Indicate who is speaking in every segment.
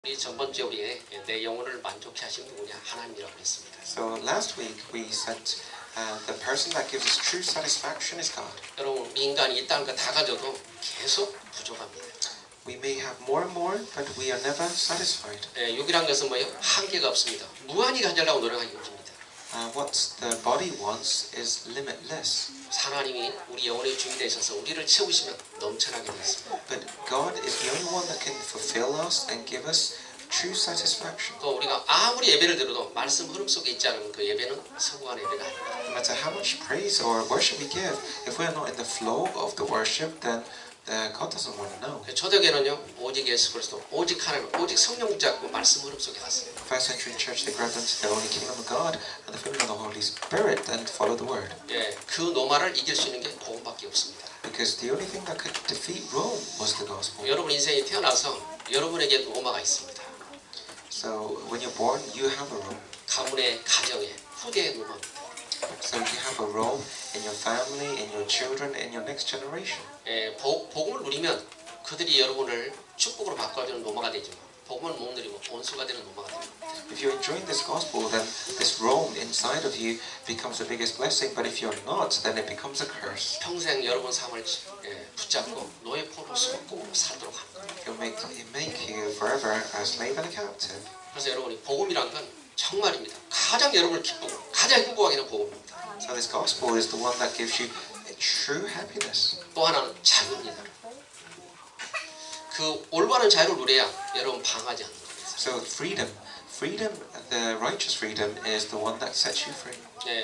Speaker 1: 우리 전번주에 우리 내 영혼을 만족해 하신 누구냐? 하나님이라고 했습니다.
Speaker 2: So last week we said the person that gives us true satisfaction is God.
Speaker 1: 여러분, 우리 인간이 이 땅 거 다 가져도 계속 부족합니다.
Speaker 2: We may have more and more, but we are never satisfied.
Speaker 1: 육이란 것은 뭐예요? 한계가 없습니다. 무한히 가지려고 노력하기 힘듭니다.
Speaker 2: What the body wants is limitless.
Speaker 1: 하나님이 우리 영혼의 주인이 되셔서 우리를 채우시면 넘쳐나게 되어 있습니다.
Speaker 2: But God is the only one that can fulfill us and give us true satisfaction.
Speaker 1: 또 우리가 아무리 예배를 드려도 말씀 흐름 속에 있지 않으면 그 예배는 성공한 예배가 아닙니다.
Speaker 2: No matter how much praise or worship we give, if we are not in the flow of the worship, then God doesn't want to know.
Speaker 1: 초대교회는요, 오직 예수 그리스도, 오직 하나님, 오직 성령 붙잡고 말씀 흐름 속에 갔어요.
Speaker 2: First century church, they grabbed onto the only kingdom of God and the filling of the Holy Spirit and follow the word.
Speaker 1: 그 노마를 이길 수 있는 게 복음밖에 없습니다.
Speaker 2: Because the only thing that could defeat Rome was the gospel.
Speaker 1: 여러분 인생에 태어나서 여러분에게 노마가 있습니다.
Speaker 2: So when you're born, you have a Rome.
Speaker 1: 가문의 가정에 후대의 노마입니다.
Speaker 2: So you have a Rome in your family, in your children, in your next generation.
Speaker 1: 복음을 누리면 그들이 여러분을 축복으로 바꿔주는 노마가 되지만 복음을 못 누리고 원수가 되는 노마가 됩니다.
Speaker 2: If you're enjoying this gospel, then this Rome inside of you becomes the biggest blessing. But if you're not, then it becomes a curse.
Speaker 1: 평생 여러분 삶을 붙잡고 노예 포로 속국으로 살도록 하는 겁니다.
Speaker 2: It'll make you forever a slave and a captive.
Speaker 1: 그래서 여러분이 복음이란 건 정말입니다. 가장 여러분을 기쁘고 가장 행복하게 하는 복음입니다.
Speaker 2: So this gospel is the one that gives you true happiness.
Speaker 1: 또 하나는 자유입니다. 그 올바른 자유를 누려야 여러분 방하지 않는 겁니다.
Speaker 2: So freedom, the righteous freedom is the one that sets you free.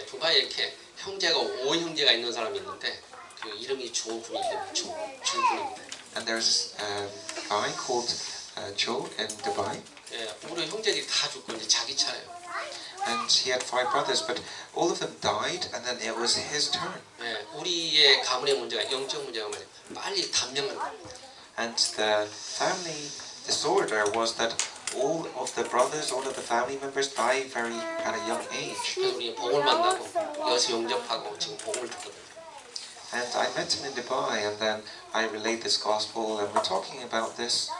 Speaker 1: 두바이에 이렇게 형제가 5형제가 있는 사람이 있는데 그 이름이 조군이 이름이 조군입니다.
Speaker 2: And there's a guy called Joe in Dubai.
Speaker 1: 우리 형제들이 다 죽고 이제 자기 차예요.
Speaker 2: And he had 5 brothers, but all of them died, and then it was his turn.
Speaker 1: 우리의 가문의 문제가 영적 문제가 뭐냐? 빨리 단명하는 겁니다.
Speaker 2: And the family disorder was that all of the brothers, all of the family members died at a young age.
Speaker 1: 그래서 우리 복을 만나고 여기서 영접하고 지금 복을 듣거든요.
Speaker 2: And I met him in Dubai, and then I relayed this gospel, and we're talking about this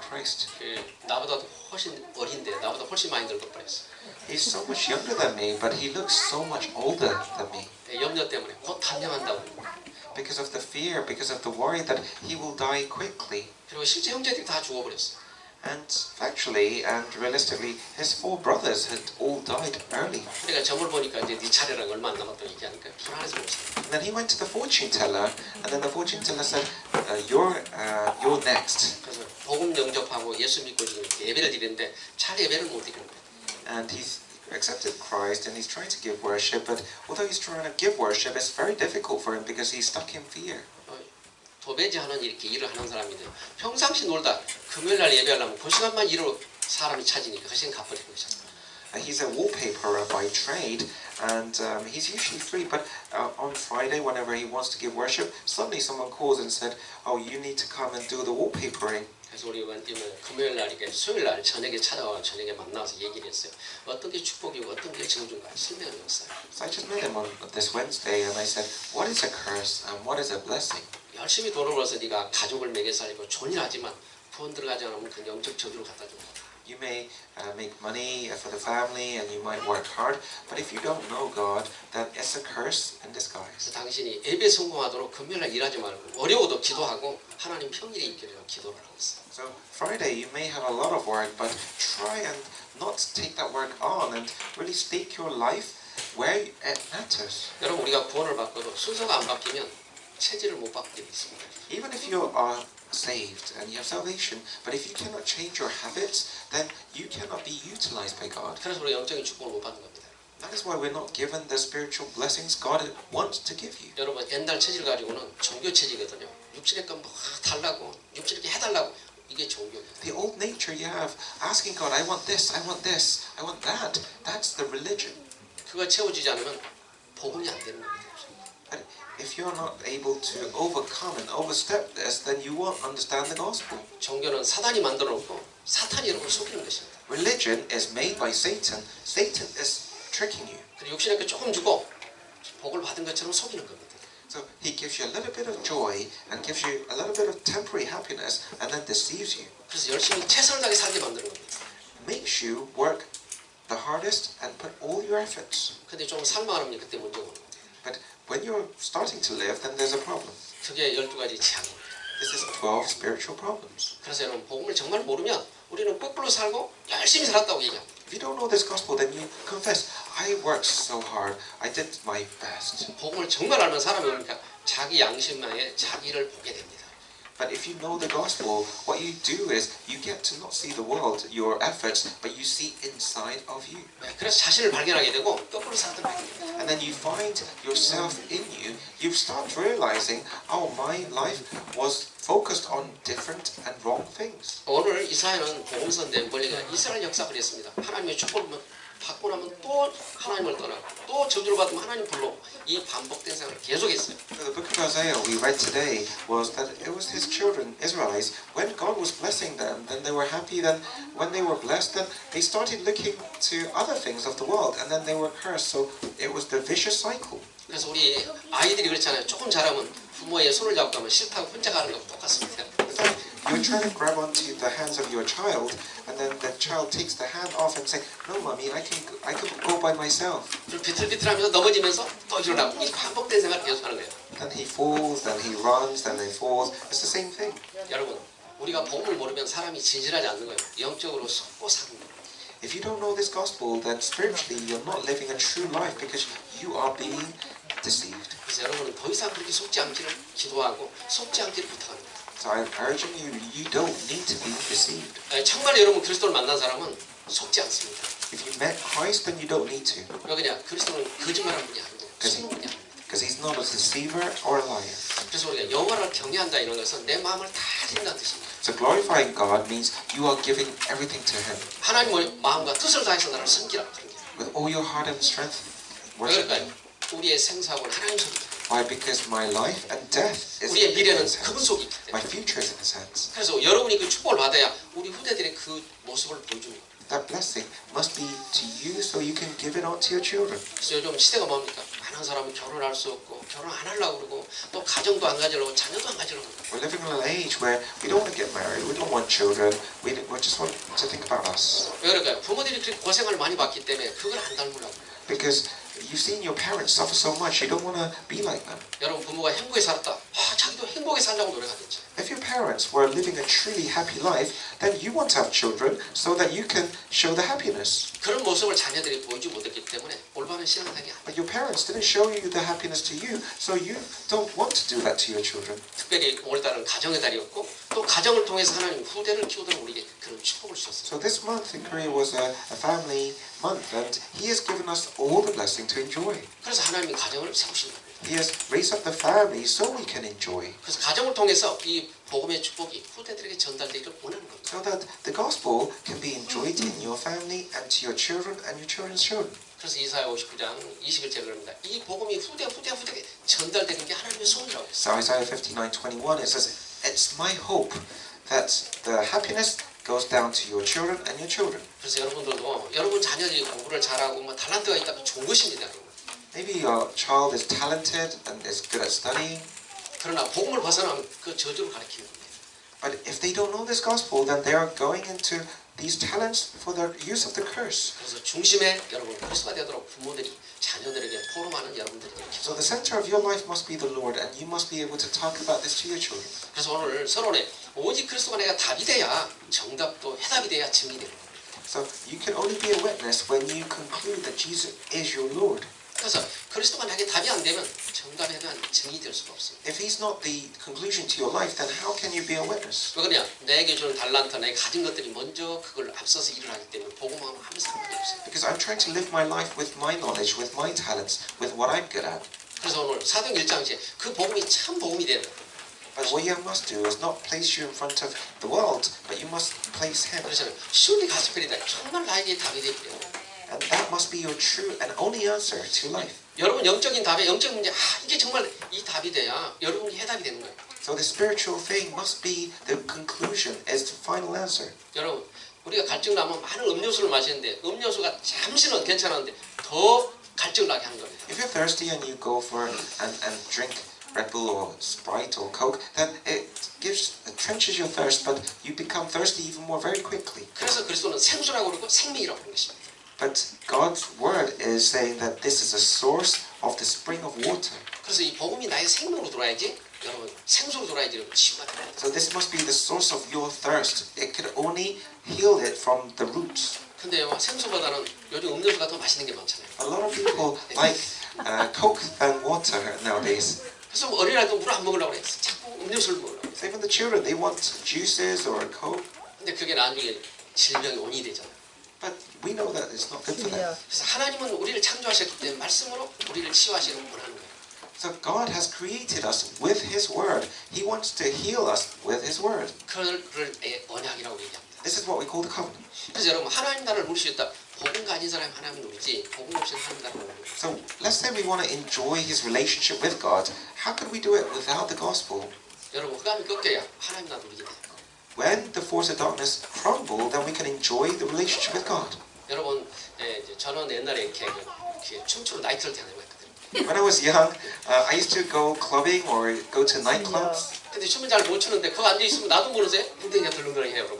Speaker 2: Christ.
Speaker 1: 나보다 훨씬 어린데 나보다 훨씬 많이 늙어 버렸어.
Speaker 2: He's so much younger than me, but he looks so much older than me.
Speaker 1: 염려 때문에 곧 단명한다고.
Speaker 2: Because of the fear, because of the worry that he will die quickly.
Speaker 1: 그리고 실제 형제들이 다 죽어버렸어.
Speaker 2: And factually and realistically, his 4 brothers had all died early.
Speaker 1: 그러니까 점을 보니까 이제 네 차례랑 얼마 안 남았다고 얘기하니까 불안해서 못 살아.
Speaker 2: And then he went to the fortune teller, and then the fortune teller said, "You're next."
Speaker 1: 그래서 복음 영접하고 예수 믿고 지금 예배를 드리는데 잘 예배를 못 드리는 거예요.
Speaker 2: And he's accepted Christ, and he's trying to give worship, but although he's trying to give worship, it's very difficult for him because he's stuck in fear.
Speaker 1: 도배지 하는 이렇게 일을 하는 사람인데 평상시 놀다 금요일날 예배하려면 그 시간만 일로 사람이 찾으니까 그 시간 갚아주고 있었어요.
Speaker 2: He's a wallpaperer by trade, and he's usually free. But on Friday, whenever he wants to give worship, suddenly someone calls and said, "Oh, you need to come and do the wallpapering."
Speaker 1: 그래서 우리 금요일날 이렇게 수요일날 저녁에 찾아와 저녁에 만나서 얘기를 했어요. 어떤 게 축복이고 어떤 게 증거인가 설명을 했어요.
Speaker 2: So I just met him on this Wednesday, and I said, "What is a curse and what is a blessing?"
Speaker 1: 열심히 돈을 벌어서 네가 가족을 먹여 살리고 좋은 일 하지만 돈 들어가지 않으면 그 영적 저주를 갖다 줍니다.
Speaker 2: You may make money for the family, and you might work hard, but if you don't know God, then it's a curse in disguise.
Speaker 1: 당신이 예배 성공하도록 금요일날 일하지 말고 어려워도 기도하고 하나님 평일에 있기를 기도를 하고 있어요.
Speaker 2: So Friday you may have a lot of work, but try and not take that work on, and really stake your life where it matters.
Speaker 1: 여러분 우리가 구원을 받고도 순서가 안 바뀌면 체질을 못 바뀌게 있습니다.
Speaker 2: Even if you are saved and you have salvation, but if you cannot change your habits, then you cannot be utilized by God.
Speaker 1: 그래서 우리가 영적인 축복을 못 받는 겁니다.
Speaker 2: That is why we're not given the spiritual blessings God wants to give you.
Speaker 1: 여러분 옛날 체질 가지고는 종교 체질이거든요. 육신의 건 뭐 달라고 육신을 이렇게 해달라고 이게 종교입니다.
Speaker 2: The old nature you have, asking God, I want this, I want this, I want that, that's the religion.
Speaker 1: 그거 채워지지 않으면 복음이 안 되는 겁니다.
Speaker 2: And if you're not able to overcome and overstep this, then you won't understand the gospel.
Speaker 1: 종교는 사단이 만들어 놓고 사탄이 여러분을 속이는 것입니다.
Speaker 2: Religion is made by Satan. Satan is tricking you.
Speaker 1: 그리고 육신에게 조금 주고 복을 받은 것처럼 속이는 겁니다.
Speaker 2: So he gives you a little bit of joy and gives you a little bit of temporary happiness and then deceives you.
Speaker 1: 그래서 열심히 최선을 다해 살게 만드는 겁니다.
Speaker 2: Makes you work the hardest and put all your efforts.
Speaker 1: 근데 좀 살만하면 그때 문제가 오는 거예요.
Speaker 2: But when you're starting to live, then there's a problem.
Speaker 1: 그게 12가지 재앙입니다.
Speaker 2: This is 12 spiritual problems.
Speaker 1: 그래서 여러분 복음을 정말 모르면 우리는 거꾸로 살고 열심히 살았다고 얘기합니다.
Speaker 2: If you don't know this gospel, then you confess, I worked so hard, I did my best.
Speaker 1: 복음을 정말 알면 사람이 그러니까 자기 양심만에 자기를 보게 됩니다.
Speaker 2: But if you know the gospel, what you do is you get to not see the world, your efforts, but you see inside of you.
Speaker 1: 그래서 자신을 발견하게 되고 거꾸로 살도록 합니다.
Speaker 2: And then you find yourself in you. You start realizing, oh, my life was focused on different and wrong things.
Speaker 1: 오늘 이사야는 복음서인데 원래가 이스라엘 역사 그랬습니다. 하나님의 축복을 받고 나면 또 하나님을 떠나고 또 저주를 받으면 하나님 불러 이 반복된 생활을 계속했어요.
Speaker 2: So the book of Isaiah we read today was that it was his children, Israelites, when God was blessing them, then they were happy. Then when they were blessed, then they started looking to other things of the world, and then they were cursed. So it was the vicious cycle.
Speaker 1: 그래서 우리 아이들이 그렇잖아요. 조금 자라면 부모의 손을 잡고 가면 싫다고 혼자 가는 거하고 똑같습니다.
Speaker 2: It's like you're trying to grab onto the hands of your child, and then the child takes the hand off and say, "No, mommy, I can go by myself."
Speaker 1: 좀 비틀비틀하면서 넘어지면서 또 일어나고 이 반복된 생활을 계속하는 거예요.
Speaker 2: Then he falls, then he runs, then he falls. It's the same thing.
Speaker 1: 여러분, 우리가 복음을 모르면 사람이 진실하지 않는 거예요. 영적으로 속고 사는 거예요.
Speaker 2: If you don't know this gospel, then spiritually you're not living a true life because you are being deceived.
Speaker 1: 그래서 여러분은 더 이상 그렇게 속지 않기를 기도하고 속지 않기를 부탁합니다.
Speaker 2: So I'm urging you, you don't need to be deceived.
Speaker 1: 정말 여러분 그리스도를 만난 사람은 속지 않습니다.
Speaker 2: If you met Christ, then you don't need to.
Speaker 1: 왜 그냥 그리스도는 거짓말하는 분이 아니고 속는 분이 아닙니다.
Speaker 2: Because he's not a deceiver or a liar.
Speaker 1: 그래서 우리가 여호와를 경외한다 이런 것은 내 마음을 다 드린다는 뜻입니다.
Speaker 2: So glorifying God means you are giving everything to him.
Speaker 1: 하나님의 마음과 뜻을 다해서 나를 섬기라 그런 게.
Speaker 2: With all your heart and strength,
Speaker 1: 왜
Speaker 2: worship
Speaker 1: 그럴까요?
Speaker 2: him.
Speaker 1: 우리의 생사하고는 하나님 속에 있다.
Speaker 2: Why? Because my life and death is
Speaker 1: 우리의
Speaker 2: in
Speaker 1: 미래는
Speaker 2: his
Speaker 1: 그분
Speaker 2: hands.
Speaker 1: 속에 있기
Speaker 2: My
Speaker 1: 때문에.
Speaker 2: future is in his hands.
Speaker 1: 그래서 여러분이 그 축복을 받아야 우리 후대들의 그 모습을 보여주는 거예요.
Speaker 2: That blessing must be to you so you can give it on to your children.
Speaker 1: 그래서 요즘 시대가 뭡니까? 많은 사람은 결혼할 수 없고 결혼 안 하려고 그러고 또 가정도 안 가지려고 자녀도 안 가지려고 그러고.
Speaker 2: We're living in an age where we don't want to get married, we don't want children, we just want to think about us.
Speaker 1: 왜 그럴까요? 부모들이 그렇게 고생을 많이 받기 때문에 그걸 안 닮으려고.
Speaker 2: Because you've seen your parents suffer so much, you don't want to be like them.
Speaker 1: 여러분 부모가 행복에 살았다. 자기도 행복에 살려고 노력하겠지.
Speaker 2: If your parents were living a truly happy life, then you want to have children so that you can show the happiness.
Speaker 1: 그런 모습을 자녀들이 보여주지 못했기 때문에 올바른 신앙생활이 안 돼.
Speaker 2: But your parents didn't show you the happiness to you, so you don't want to do that to your children.
Speaker 1: 특별히 오늘달은 가정의 달이었고 또 가정을 통해서 하나님 후대를 키우도록 우리에게 그런 축복을 주셨어요.
Speaker 2: So this month in Korea was a family month, and He has given us all the blessing to enjoy.
Speaker 1: 그래서 하나님이 가정을 세우신 겁니다.
Speaker 2: He has raised up the family so we can enjoy.
Speaker 1: 그래서 가정을 통해서 이 복음의 축복이 후대들에게 전달되기를 원하는 겁니다.
Speaker 2: So that the gospel can be enjoyed in your family and to your children and your children's children.
Speaker 1: 그래서 이사야 59장 21절에 그럽니다. 이 복음이 후대에게 전달되는 게 하나님의 소원이라고 했어요.
Speaker 2: So Isaiah 59:21 it says, "It's my hope that the happiness goes down to your children and your children."
Speaker 1: 그래서 여러분들도 여러분 자녀들이 공부를 잘하고 뭐 달란트가 있다면 좋은 것입니다.
Speaker 2: Maybe your child is talented and is good at studying,
Speaker 1: 그러나 복음을 벗어나면 그 저주를 가리키는 겁니다.
Speaker 2: but if they don't know this gospel, then they are going into these talents for the use of the curse.
Speaker 1: 그래서 중심에 여러분 그리스도가 되도록 부모들이 자녀들에게 포럼하는 여러분들이 이렇게.
Speaker 2: So the center of your life must be the Lord, and you must be able to talk about this to your children.
Speaker 1: 그래서 오늘 서론에 오직 그리스도가 내가 답이 돼야 정답도 해답이 돼야 증이 되는 겁니다.
Speaker 2: So you can only be a witness when you conclude that Jesus is your Lord.
Speaker 1: 그래서 그리스도가 내게 답이 안 되면 정답에 대한 증이 될 수가 없습니다.
Speaker 2: If He's not the conclusion to your life, then how can you be a witness?
Speaker 1: 왜 그러냐? 내게 주는 달란트, 내가 가진 것들이 먼저 그걸 앞서서 일을 하기 때문에 복음하면 아무 상관이 없어요.
Speaker 2: Because I'm trying to live my life with my knowledge, with my talents, with what I'm good at.
Speaker 1: 그래서 오늘 사도행 1장에 그 복음이 참 복음이 되는 거예요.
Speaker 2: But what you must do is not place you in front of the world, but you must place Him.
Speaker 1: 그래서 surely 가스펠이다. 정말 나에게 답이 되기 때문에.
Speaker 2: And that must be your true and only answer to life.
Speaker 1: 여러분 영적인 답에 영적 문제 이게 정말 이 답이 돼야 여러분이 해답이 되는 거예요.
Speaker 2: So the spiritual thing must be the conclusion, is the final answer.
Speaker 1: 여러분 우리가 갈증 나면 많은 음료수를 마시는데 음료수가 잠시는 괜찮았는데 더 갈증 나게 하는 겁니다.
Speaker 2: If you're thirsty and you go for and drink Red Bull or Sprite or Coke, then it trenches your thirst, but you become thirsty even more very quickly.
Speaker 1: 그래서 그리스도는 생수라고 그러고 생명이라고 하는 것입니다.
Speaker 2: But God's word is saying that this is a source of the spring of water.
Speaker 1: 그래서 이 복음이 나의 생명으로 들어와야지, 여러분 생수로 들어와야지 여러분 치유가 됩니다.
Speaker 2: So this must be the source of your thirst. It could only heal it from the roots.
Speaker 1: 근데요, 생수보다는 요즘 음료수가 더 맛있는 게 많잖아요.
Speaker 2: A lot of people like Coke than water nowadays.
Speaker 1: 그래서 뭐 어린아이도 물 안 먹으려고 그래. 자꾸 음료수를 먹으려고 그래.
Speaker 2: So even the children, they want juices or Coke.
Speaker 1: 근데 그게 나중에 질병의 원인이 되잖아요.
Speaker 2: But we know that it's not good for them.
Speaker 1: 그래서 하나님은 우리를 창조하셨기 때문에 말씀으로 우리를 치유하시는 원하는 거예요.
Speaker 2: So God has created us with His word. He wants to heal us with His word.
Speaker 1: 그걸 언약이라고 얘기합니다.
Speaker 2: This is what we call the covenant.
Speaker 1: 그래서 여러분 하나님 나라를 누릴 수 있다. 복음 가진 사람이 하나님 누리지 복음 없이는 하나님 나라를 못 누려요.
Speaker 2: So let's say we want to enjoy His relationship with God. How can we do it without the gospel?
Speaker 1: 여러분 흑암이 꺾여야 하나님 나라 누리게 돼요.
Speaker 2: When the force of darkness crumble, then we can enjoy the relationship with God.
Speaker 1: 여러분 저는 옛날에 이렇게 춤추는 나이트를 다니고 했거든요.
Speaker 2: When I was young, I used to go clubbing or go to nightclubs.
Speaker 1: 근데 춤을 잘 못 추는데 거기 앉아 있으면 나도 모르세요? 엉덩이가 덜렁덜렁해요, 여러분.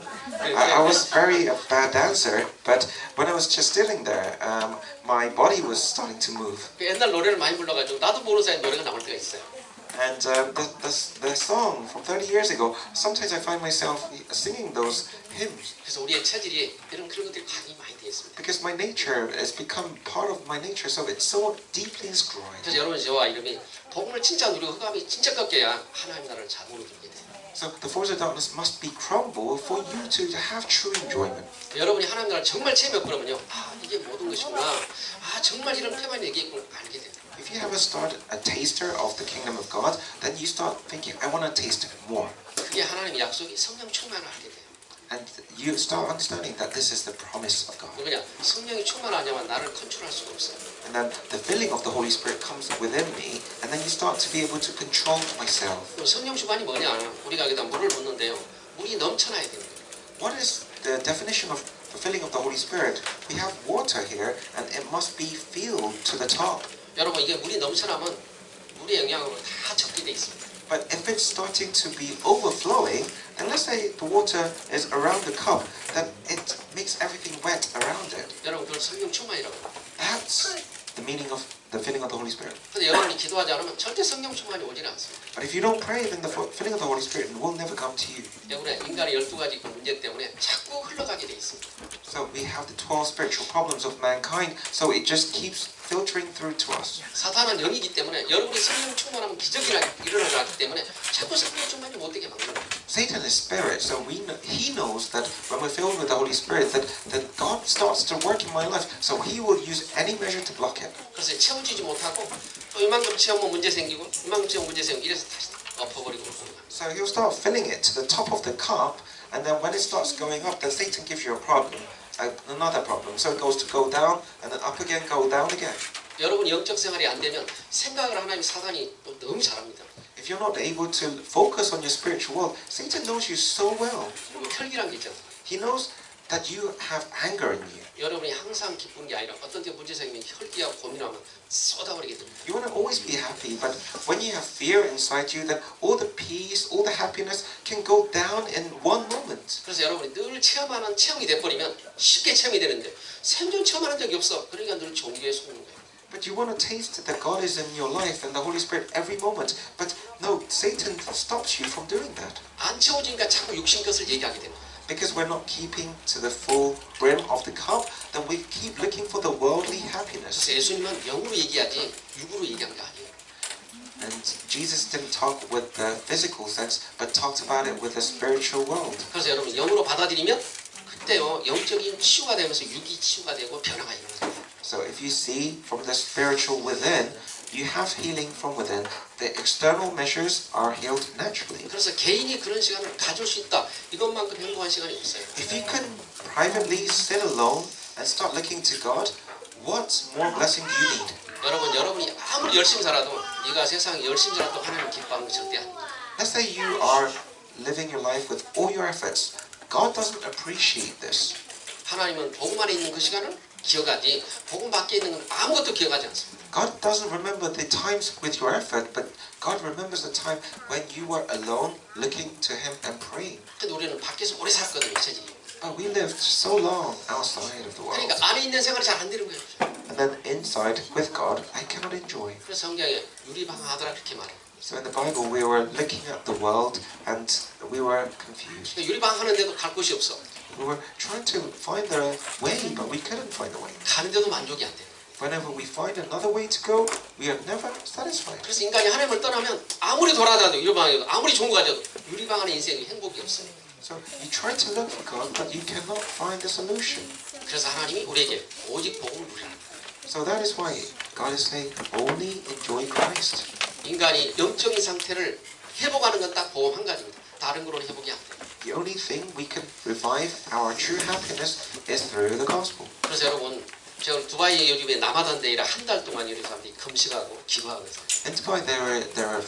Speaker 2: I was very a bad dancer, but when I was just sitting there, my body was starting to move.
Speaker 1: 옛날 노래를 많이 불러가지고 나도 모르는 사이 노래가 나올 때가 있어요.
Speaker 2: And the song from 30 years ago, sometimes I find myself singing those hymns.
Speaker 1: 그래서 우리의 체질이 그런 것들이 많이 돼 있습니다.
Speaker 2: Because my nature has become part of my nature, so it's so deeply inscribed.
Speaker 1: 그래서 여러분 저와 이름이 복음을 진짜 누리고 흑암이 진짜 꺾여야 하나님 나라를 자동으로 누리게 돼요.
Speaker 2: So the force of darkness must be crumbled for you to have true enjoyment.
Speaker 1: 여러분이 하나님 나라를 정말 체험해 보면요, 아 이게 모든 것이구나, 아 정말 이런 테마는 얘기했구나 알게 돼요.
Speaker 2: If you have a taster of the kingdom of God, then you start thinking, I want to taste it more.
Speaker 1: 그게 하나님의 약속이 성령 충만을 하게 돼요.
Speaker 2: And you start understanding that this is the promise of God.
Speaker 1: 그냥 성령이 충만하냐면 나를 컨트롤할 수가 없어요.
Speaker 2: And then the filling of the Holy Spirit comes within me, and then you start to be able to control myself.
Speaker 1: 성령 충만이 뭐냐? 우리가 여기다 물을 붓는데요. 물이 넘쳐나야 되는 거예요.
Speaker 2: What is the definition of the filling of the Holy Spirit? We have water here, and it must be filled to the top.
Speaker 1: 여러분 이게 물이 넘쳐나면 물의 영향으로 다 적게 돼 있습니다.
Speaker 2: But if it's starting to be overflowing, and let's say the water is around the cup, then it makes everything wet around it.
Speaker 1: 여러분 그걸 성령 충만이라고 해요.
Speaker 2: That's the meaning of the filling of the Holy Spirit.
Speaker 1: 근데 여러분이 기도하지 않으면 절대 성령 충만이 오지는 않습니다.
Speaker 2: But if you don't pray, then the filling of the Holy Spirit will never come to you.
Speaker 1: 때문에 인간의 12가지 그 문제 때문에 자꾸 흘러가게 돼 있습니다.
Speaker 2: So we have the 12 spiritual problems of mankind, so it just keeps filtering through to us.
Speaker 1: 사탄은 영이기 때문에 여러분이 성령 충만하면 기적이 일어나기 때문에 자꾸 성령 충만이 못되게 만드는 거예요.
Speaker 2: Satan is spirit, so he knows that when we're filled with the Holy Spirit, that God starts to work in my life, so he will use any measure to block it.
Speaker 1: 그래서 채워지지 못하고 또 이만큼 채우면 문제 생기고 이만큼 채우면 문제 생기고 이래서 다시 엎어버리고 그러는 거예요.
Speaker 2: So he'll start filling it to the top of the cup, and then when it starts going up, then Satan gives you a problem, another problem. So it goes to go down, and then up again, go down again.
Speaker 1: 여러분 영적 생활이 안 되면 생각을 하나님 사단이 너무 잘합니다.
Speaker 2: If you're not able to focus on your spiritual world, Satan knows you so well.
Speaker 1: 그리고 혈기란 게 있잖아요.
Speaker 2: He knows that you have anger in you.
Speaker 1: 여러분이 항상 기쁜 게 아니라 어떤 때 문제 생기면 혈기하고 고민하면 쏟아버리게 됩니다.
Speaker 2: You want to always be happy, but when you have fear inside you, then all the peace, all the happiness can go down in one moment.
Speaker 1: 그래서 여러분이 늘 체험하는 체험이 돼버리면 쉽게 체험이 되는데 생전 체험하는 적이 없어. 그러니까 늘 종교에 속는 거예요.
Speaker 2: But you want to taste that God is in your life and the Holy Spirit every moment. But no, Satan stops you from doing that.
Speaker 1: 안 채워지니까 자꾸 육신 것을 얘기하게 됩니다.
Speaker 2: Because we're not keeping to the full brim of the cup, then we keep looking for the worldly happiness.
Speaker 1: 그래서 예수님은 영으로 얘기하지 육으로 얘기한 게 아니에요.
Speaker 2: And Jesus didn't talk with the physical sense, but talked about it with the spiritual world.
Speaker 1: 그래서 여러분 영으로 받아들이면 그때요 영적인 치유가 되면서 육이 치유가 되고 변화가 일어나요.
Speaker 2: So if you see from the spiritual within, you have healing from within. The external measures are healed naturally.
Speaker 1: 그래서 개인이 그런 시간을 가질 수 있다. 이것만큼 행복한 시간이 없어요.
Speaker 2: If you can privately sit alone and start looking to God, what more blessing do you need?
Speaker 1: 여러분이 아무리 열심히 살아도 네가 세상에 열심히 살아도 하나님 기뻐하는 건 절대 아니에요.
Speaker 2: Let's say you are living your life with all your efforts. God doesn't appreciate this.
Speaker 1: 하나님은 복음 안에 있는 그 시간을 기억하지 복음 밖에 있는 건 아무것도 기억하지 않습니다.
Speaker 2: God doesn't remember the times with your effort, but God remembers the time when you were alone, looking to Him and praying.
Speaker 1: 근데 우리는 밖에서 오래 살거든요, 세지.
Speaker 2: But we lived so long outside of the world,
Speaker 1: 그러니까 안에 있는 생활이 잘 안 되는 거예요.
Speaker 2: and then inside with God, I cannot enjoy.
Speaker 1: 그래서 성경에 유리방황하더라 그렇게 말해요.
Speaker 2: So in the Bible, we were looking at the world and we were confused.
Speaker 1: 그러니까 유리방황하는데도 갈 곳이 없어.
Speaker 2: We were trying to find the way, but we couldn't find the way.
Speaker 1: 가는데도 만족이 안 돼요.
Speaker 2: Whenever we find another way to go, we are never satisfied.
Speaker 1: 그래서 인간이 하나님을 떠나면 아무리 돌아다녀도 유리방황해도 아무리 좋은 거 가져도 유리방황하는 인생이 행복이 없어요.
Speaker 2: So you try to look for God, but you cannot find the solution.
Speaker 1: 그래서 하나님이 우리에게 오직 복음을 누리라.
Speaker 2: So that is why God is saying, only enjoy Christ.
Speaker 1: 인간이 영적인 상태를 회복하는 건 딱 복음 한 가지입니다. 다른 거로는 회복이 안 돼요.
Speaker 2: The only thing we can revive our true happiness is through the gospel.
Speaker 1: 그래서 여러분, 제가 두바이 요즘에 남아단 데이라 한 달 동안 이런 사람들이 금식하고 기도하고 있어요.
Speaker 2: In Dubai, they were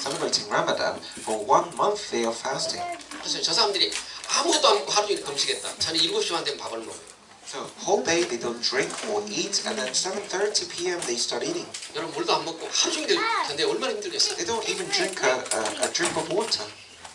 Speaker 2: celebrating Ramadan. For 1 month, they are fasting.
Speaker 1: 그래서 저 사람들이 아무것도 안 먹고 하루 종일 금식했다. 저는 7시만 되면 밥을 먹어요.
Speaker 2: So whole day they don't drink or eat, and then 7:30 p.m. they start eating.
Speaker 1: 여러분 물도 안 먹고 하루 종일 견뎌 얼마나 힘들겠어요.
Speaker 2: They don't even drink a drink of water.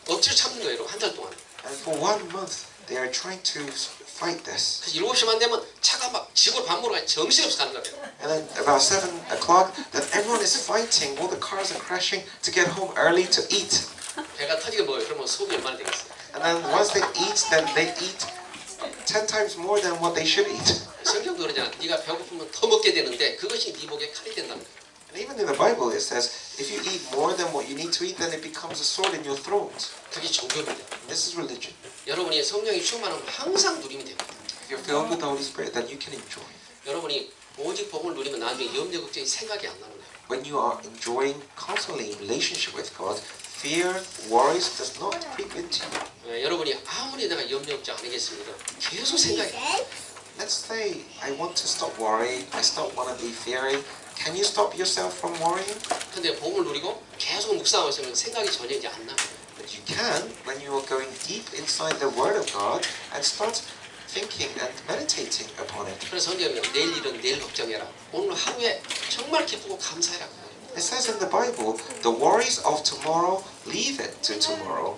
Speaker 1: 억지로 참는 거예요, 여러분 한 달 동안.
Speaker 2: And for 1 month, they are trying to fight this.
Speaker 1: 그래서 7시만 되면 차가 막 집으로 밥 먹으러 가니 정신없이 가는 거예요.
Speaker 2: And then about 7 o'clock, then everyone is fighting. All the cars are crashing to get home early to eat.
Speaker 1: 배가 터지게 먹어요. 그러면 속이 얼마나 되겠어요.
Speaker 2: And then once they eat, then they eat 10 times more than what they should eat.
Speaker 1: 성경도 그러잖아. 네가 배고프면 더 먹게 되는데 그것이 네 목에 칼이 된다는 거예요.
Speaker 2: And even in the Bible, it says, if you eat more than what you need to eat, then it becomes a sword in your throat.
Speaker 1: 그게 종교입니다.
Speaker 2: This is religion.
Speaker 1: 여러분이 성령이 충만하면 항상 누리면 됩니다.
Speaker 2: If you're filled with the Holy Spirit, then you can enjoy.
Speaker 1: 여러분이 오직 복음을 누리면 나중에 염려 걱정이 생각이 안 나는 거예요.
Speaker 2: When you are enjoying constantly in relationship with God, fear, worries does not creep into you.
Speaker 1: 여러분이 아무리 내가 염려 걱정 안 하겠습니다. 계속 생각이 나요.
Speaker 2: Let's say I want to stop worrying, I stop want to be fearing. Can you stop yourself from worrying?
Speaker 1: 근데 복음을 누리고 계속 묵상하고 있으면 생각이 전혀 이제 안 나요.
Speaker 2: But you can when you are going deep inside the Word of God and start thinking and meditating upon it.
Speaker 1: 그래서 성경에 내일 일은 내일 걱정해라. 오늘 하루에 정말 기쁘고 감사해라.
Speaker 2: It says in the Bible, the worries of tomorrow, leave it to tomorrow.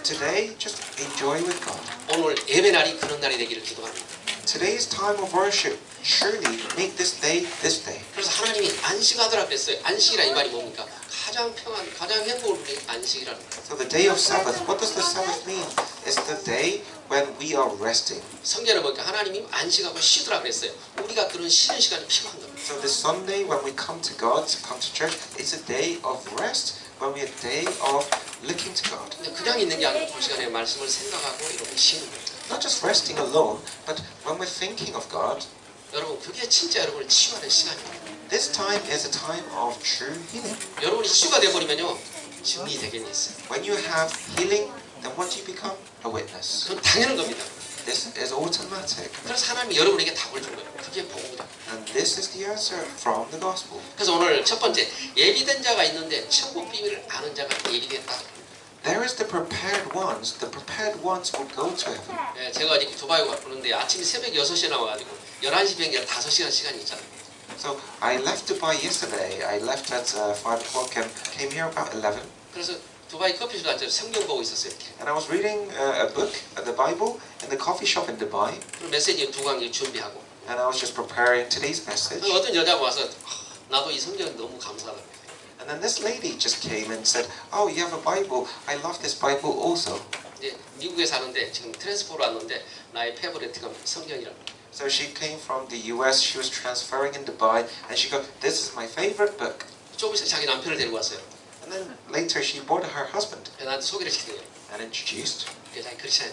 Speaker 2: Today, just enjoy with God.
Speaker 1: 오늘 예배 날이 그런 날이 되기를 기도합니다.
Speaker 2: Today's time of worship, surely make this day this day.
Speaker 1: 그래서 하나님이 안식하더라 그랬어요. 안식이라 이 말이 뭡니까? 가장 평안, 가장 행복을 누리는 안식이라는 거예요.
Speaker 2: So the day of Sabbath, what does the Sabbath mean? It's the day when we are resting.
Speaker 1: 성경에 보니까 하나님이 안식하고 쉬더라 그랬어요. 우리가 그런 쉬는 시간이 필요한 겁니다.
Speaker 2: So this Sunday, when we come to God, to come to church, it's a day of rest, when we're a day of looking to God.
Speaker 1: 근데 그냥 있는 게 아니고 그 시간에 말씀을 생각하고 이렇게 쉬는 거예요.
Speaker 2: Not just resting alone, but when we're thinking of God,
Speaker 1: 여러분 그게 진짜 여러분을 치유하는 시간입니다.
Speaker 2: this time is a time of true healing.
Speaker 1: 여러분이 치유가 돼버리면요 증이 되겠니 있어요.
Speaker 2: When you have healing, then what do you become? A witness.
Speaker 1: 그건 당연한 겁니다.
Speaker 2: This is automatic.
Speaker 1: 그래서 하나님이 여러분에게 답을 준 거예요. 그게 복음이다.
Speaker 2: And this is the answer from the gospel.
Speaker 1: 그래서 오늘 첫 번째 예비된 자가 있는데 천국 비밀을 아는 자가 예비됐다.
Speaker 2: There is the prepared ones. The prepared ones will go to heaven.
Speaker 1: 예, 제가 어제 두바이 가는데 아침 새벽 6시에 나와가지고 11시 비행기가 5시간 시간이 있잖아요.
Speaker 2: So I left Dubai yesterday. I left at 5 o'clock and came here about 11.
Speaker 1: 그래서 두바이 커피숍 앉아서 성경 보고 있었어요. 이렇게.
Speaker 2: And I was reading a book, the Bible, in the coffee shop in Dubai.
Speaker 1: 그리고 메시지 두 강의 준비하고
Speaker 2: And I was just preparing today's message.
Speaker 1: 어떤 여자가 와서 나도 이 성경이 너무 감사하다.
Speaker 2: And then this lady just came and said, "Oh, you have a Bible. I love this Bible also."
Speaker 1: 이제 미국에 사는데 지금 트랜스포로 왔는데 나의 페버리트가 성경이라고.
Speaker 2: So she came from the U.S. She was transferring in Dubai, and she goes, "This is my favorite book."
Speaker 1: 조금 있어 자기 남편을 데리고 왔어요.
Speaker 2: And then later she brought her husband
Speaker 1: 그래서 나한테 소개를 시킨 거예요.
Speaker 2: and introduced
Speaker 1: 그래서 자기 크리스찬.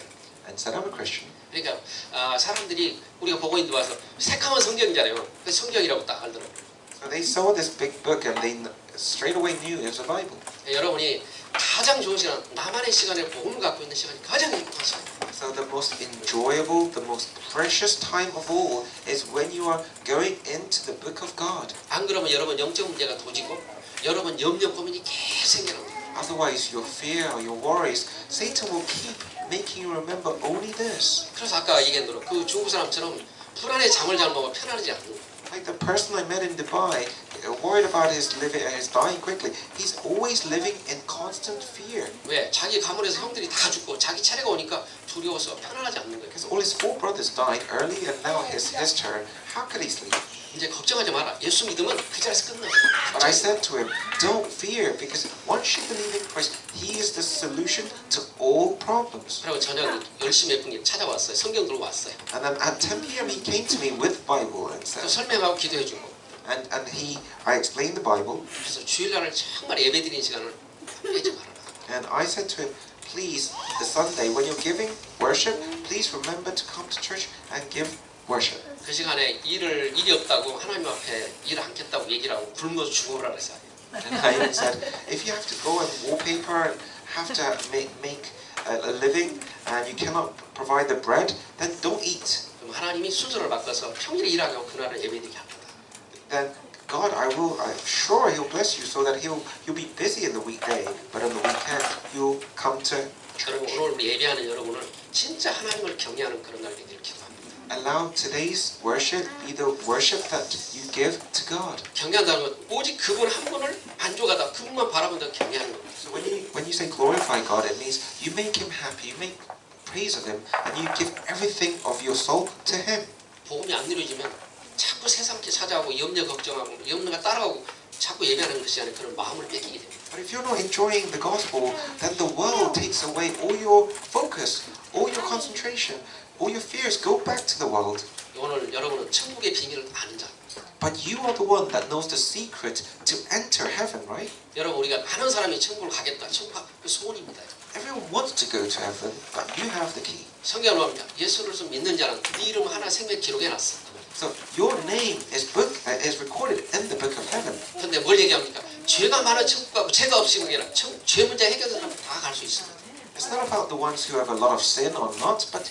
Speaker 2: and said, "I'm a Christian."
Speaker 1: 그러니까 사람들이 우리가 보고 있는 데 와서 새카만 성경이잖아요. 그 성경이라고 딱 알더라고요.
Speaker 2: So they saw this big book and they straight away knew it was a Bible.
Speaker 1: 여러분이 가장 좋은 시간, 나만의 시간에 복음을 갖고 있는 시간이 가장 행복한 시간.
Speaker 2: So the most enjoyable, the most precious time of all is when you are going into the book of God.
Speaker 1: 안 그러면 여러분 영적 문제가 도지고 여러분 염려 고민이 계속 생겨납니다.
Speaker 2: Otherwise, your fear or your worries, Satan will keep making you remember only this.
Speaker 1: 그래서 아까 얘기한 대로 그 중국 사람처럼 불안에 잠을 잘 먹어 편안하지 않는 거예요.
Speaker 2: Like the person I met in Dubai, worried about his dying quickly. He's always living in constant fear.
Speaker 1: 왜? 자기 가문에서 형들이 다 죽고 자기 차례가 오니까 두려워서 편안하지 않는 거예요.
Speaker 2: Because all his four brothers died early, and now his turn. How could he sleep?
Speaker 1: 이제 걱정하지 마라. 예수 믿으면 그 자리에서 끝나요.
Speaker 2: But I said to him, don't fear, because once you believe in Christ, He is the solution to all problems.
Speaker 1: 그리고 저녁 10시 몇 분에 찾아왔어요. 성경 들고 왔어요.
Speaker 2: And then at 10 p.m. he came to me with Bible and
Speaker 1: 또
Speaker 2: said,
Speaker 1: 설명하고 기도해주고.
Speaker 2: and I explained the Bible,
Speaker 1: 그래서 주일날을 정말 예배드리는 시간을 빼지 말아라.
Speaker 2: and I said to him, please, the Sunday when you're giving worship, please remember to come to church and give worship.
Speaker 1: 그 시간에 일이 없다고 하나님 앞에 일 않겠다고 얘기를 하고 굶어서 죽어라 그랬어요.
Speaker 2: And I even said, if you have to go and wallpaper and have to make a living and you cannot provide the bread, then don't eat.
Speaker 1: 그럼 하나님이 순서를 바꿔서 평일에 일하게 하고 그날은 예배드리게 합니다.
Speaker 2: Then God, I'm sure He'll bless you so that you'll be busy in the weekday, but on the weekend you'll come to
Speaker 1: 여러분
Speaker 2: church.
Speaker 1: 오늘 우리 예배하는 여러분을 진짜 하나님을 경외하는 그런 날 되기를 기도합니다.
Speaker 2: Allow today's worship be the worship that you give to God.
Speaker 1: 경외한다는 건 오직 그분 한 분을 만족하다 그분만 바라본다 경외하는 겁니다.
Speaker 2: So when you say glorify God, it means you make Him happy, you make praise of Him, and you give everything of your soul to Him.
Speaker 1: 복음이 안 이루어지면 자꾸 세상께 찾아오고 염려 걱정하고 염려가 따라가고 자꾸 예배하는 것이 아닌 그런 마음을 뺏기게 됩니다.
Speaker 2: But if you're not enjoying the gospel, then the world takes away all your focus, all your concentration, all your fears go back to the world.
Speaker 1: 오늘 여러분은 천국의 비밀을 아는 자.
Speaker 2: But you are the one that knows the secret to enter heaven, right?
Speaker 1: 여러분 우리가 많은 사람이 천국을 가겠다. 천국 그 소원입니다.
Speaker 2: Everyone wants to go to heaven, but you have the key.
Speaker 1: 성경은 뭡니까? 예수를 믿는 자는 네 이름 하나 생명 기록에 놨어.
Speaker 2: So your name is recorded in the book of heaven.
Speaker 1: 근데 뭘 얘기합니까? 죄가 많은 천국 가고 죄가 없으면 아니라 죄 문제 해결되는 사람 다 갈 수 있습니다.
Speaker 2: It's not about the ones who have a lot of sin or not, but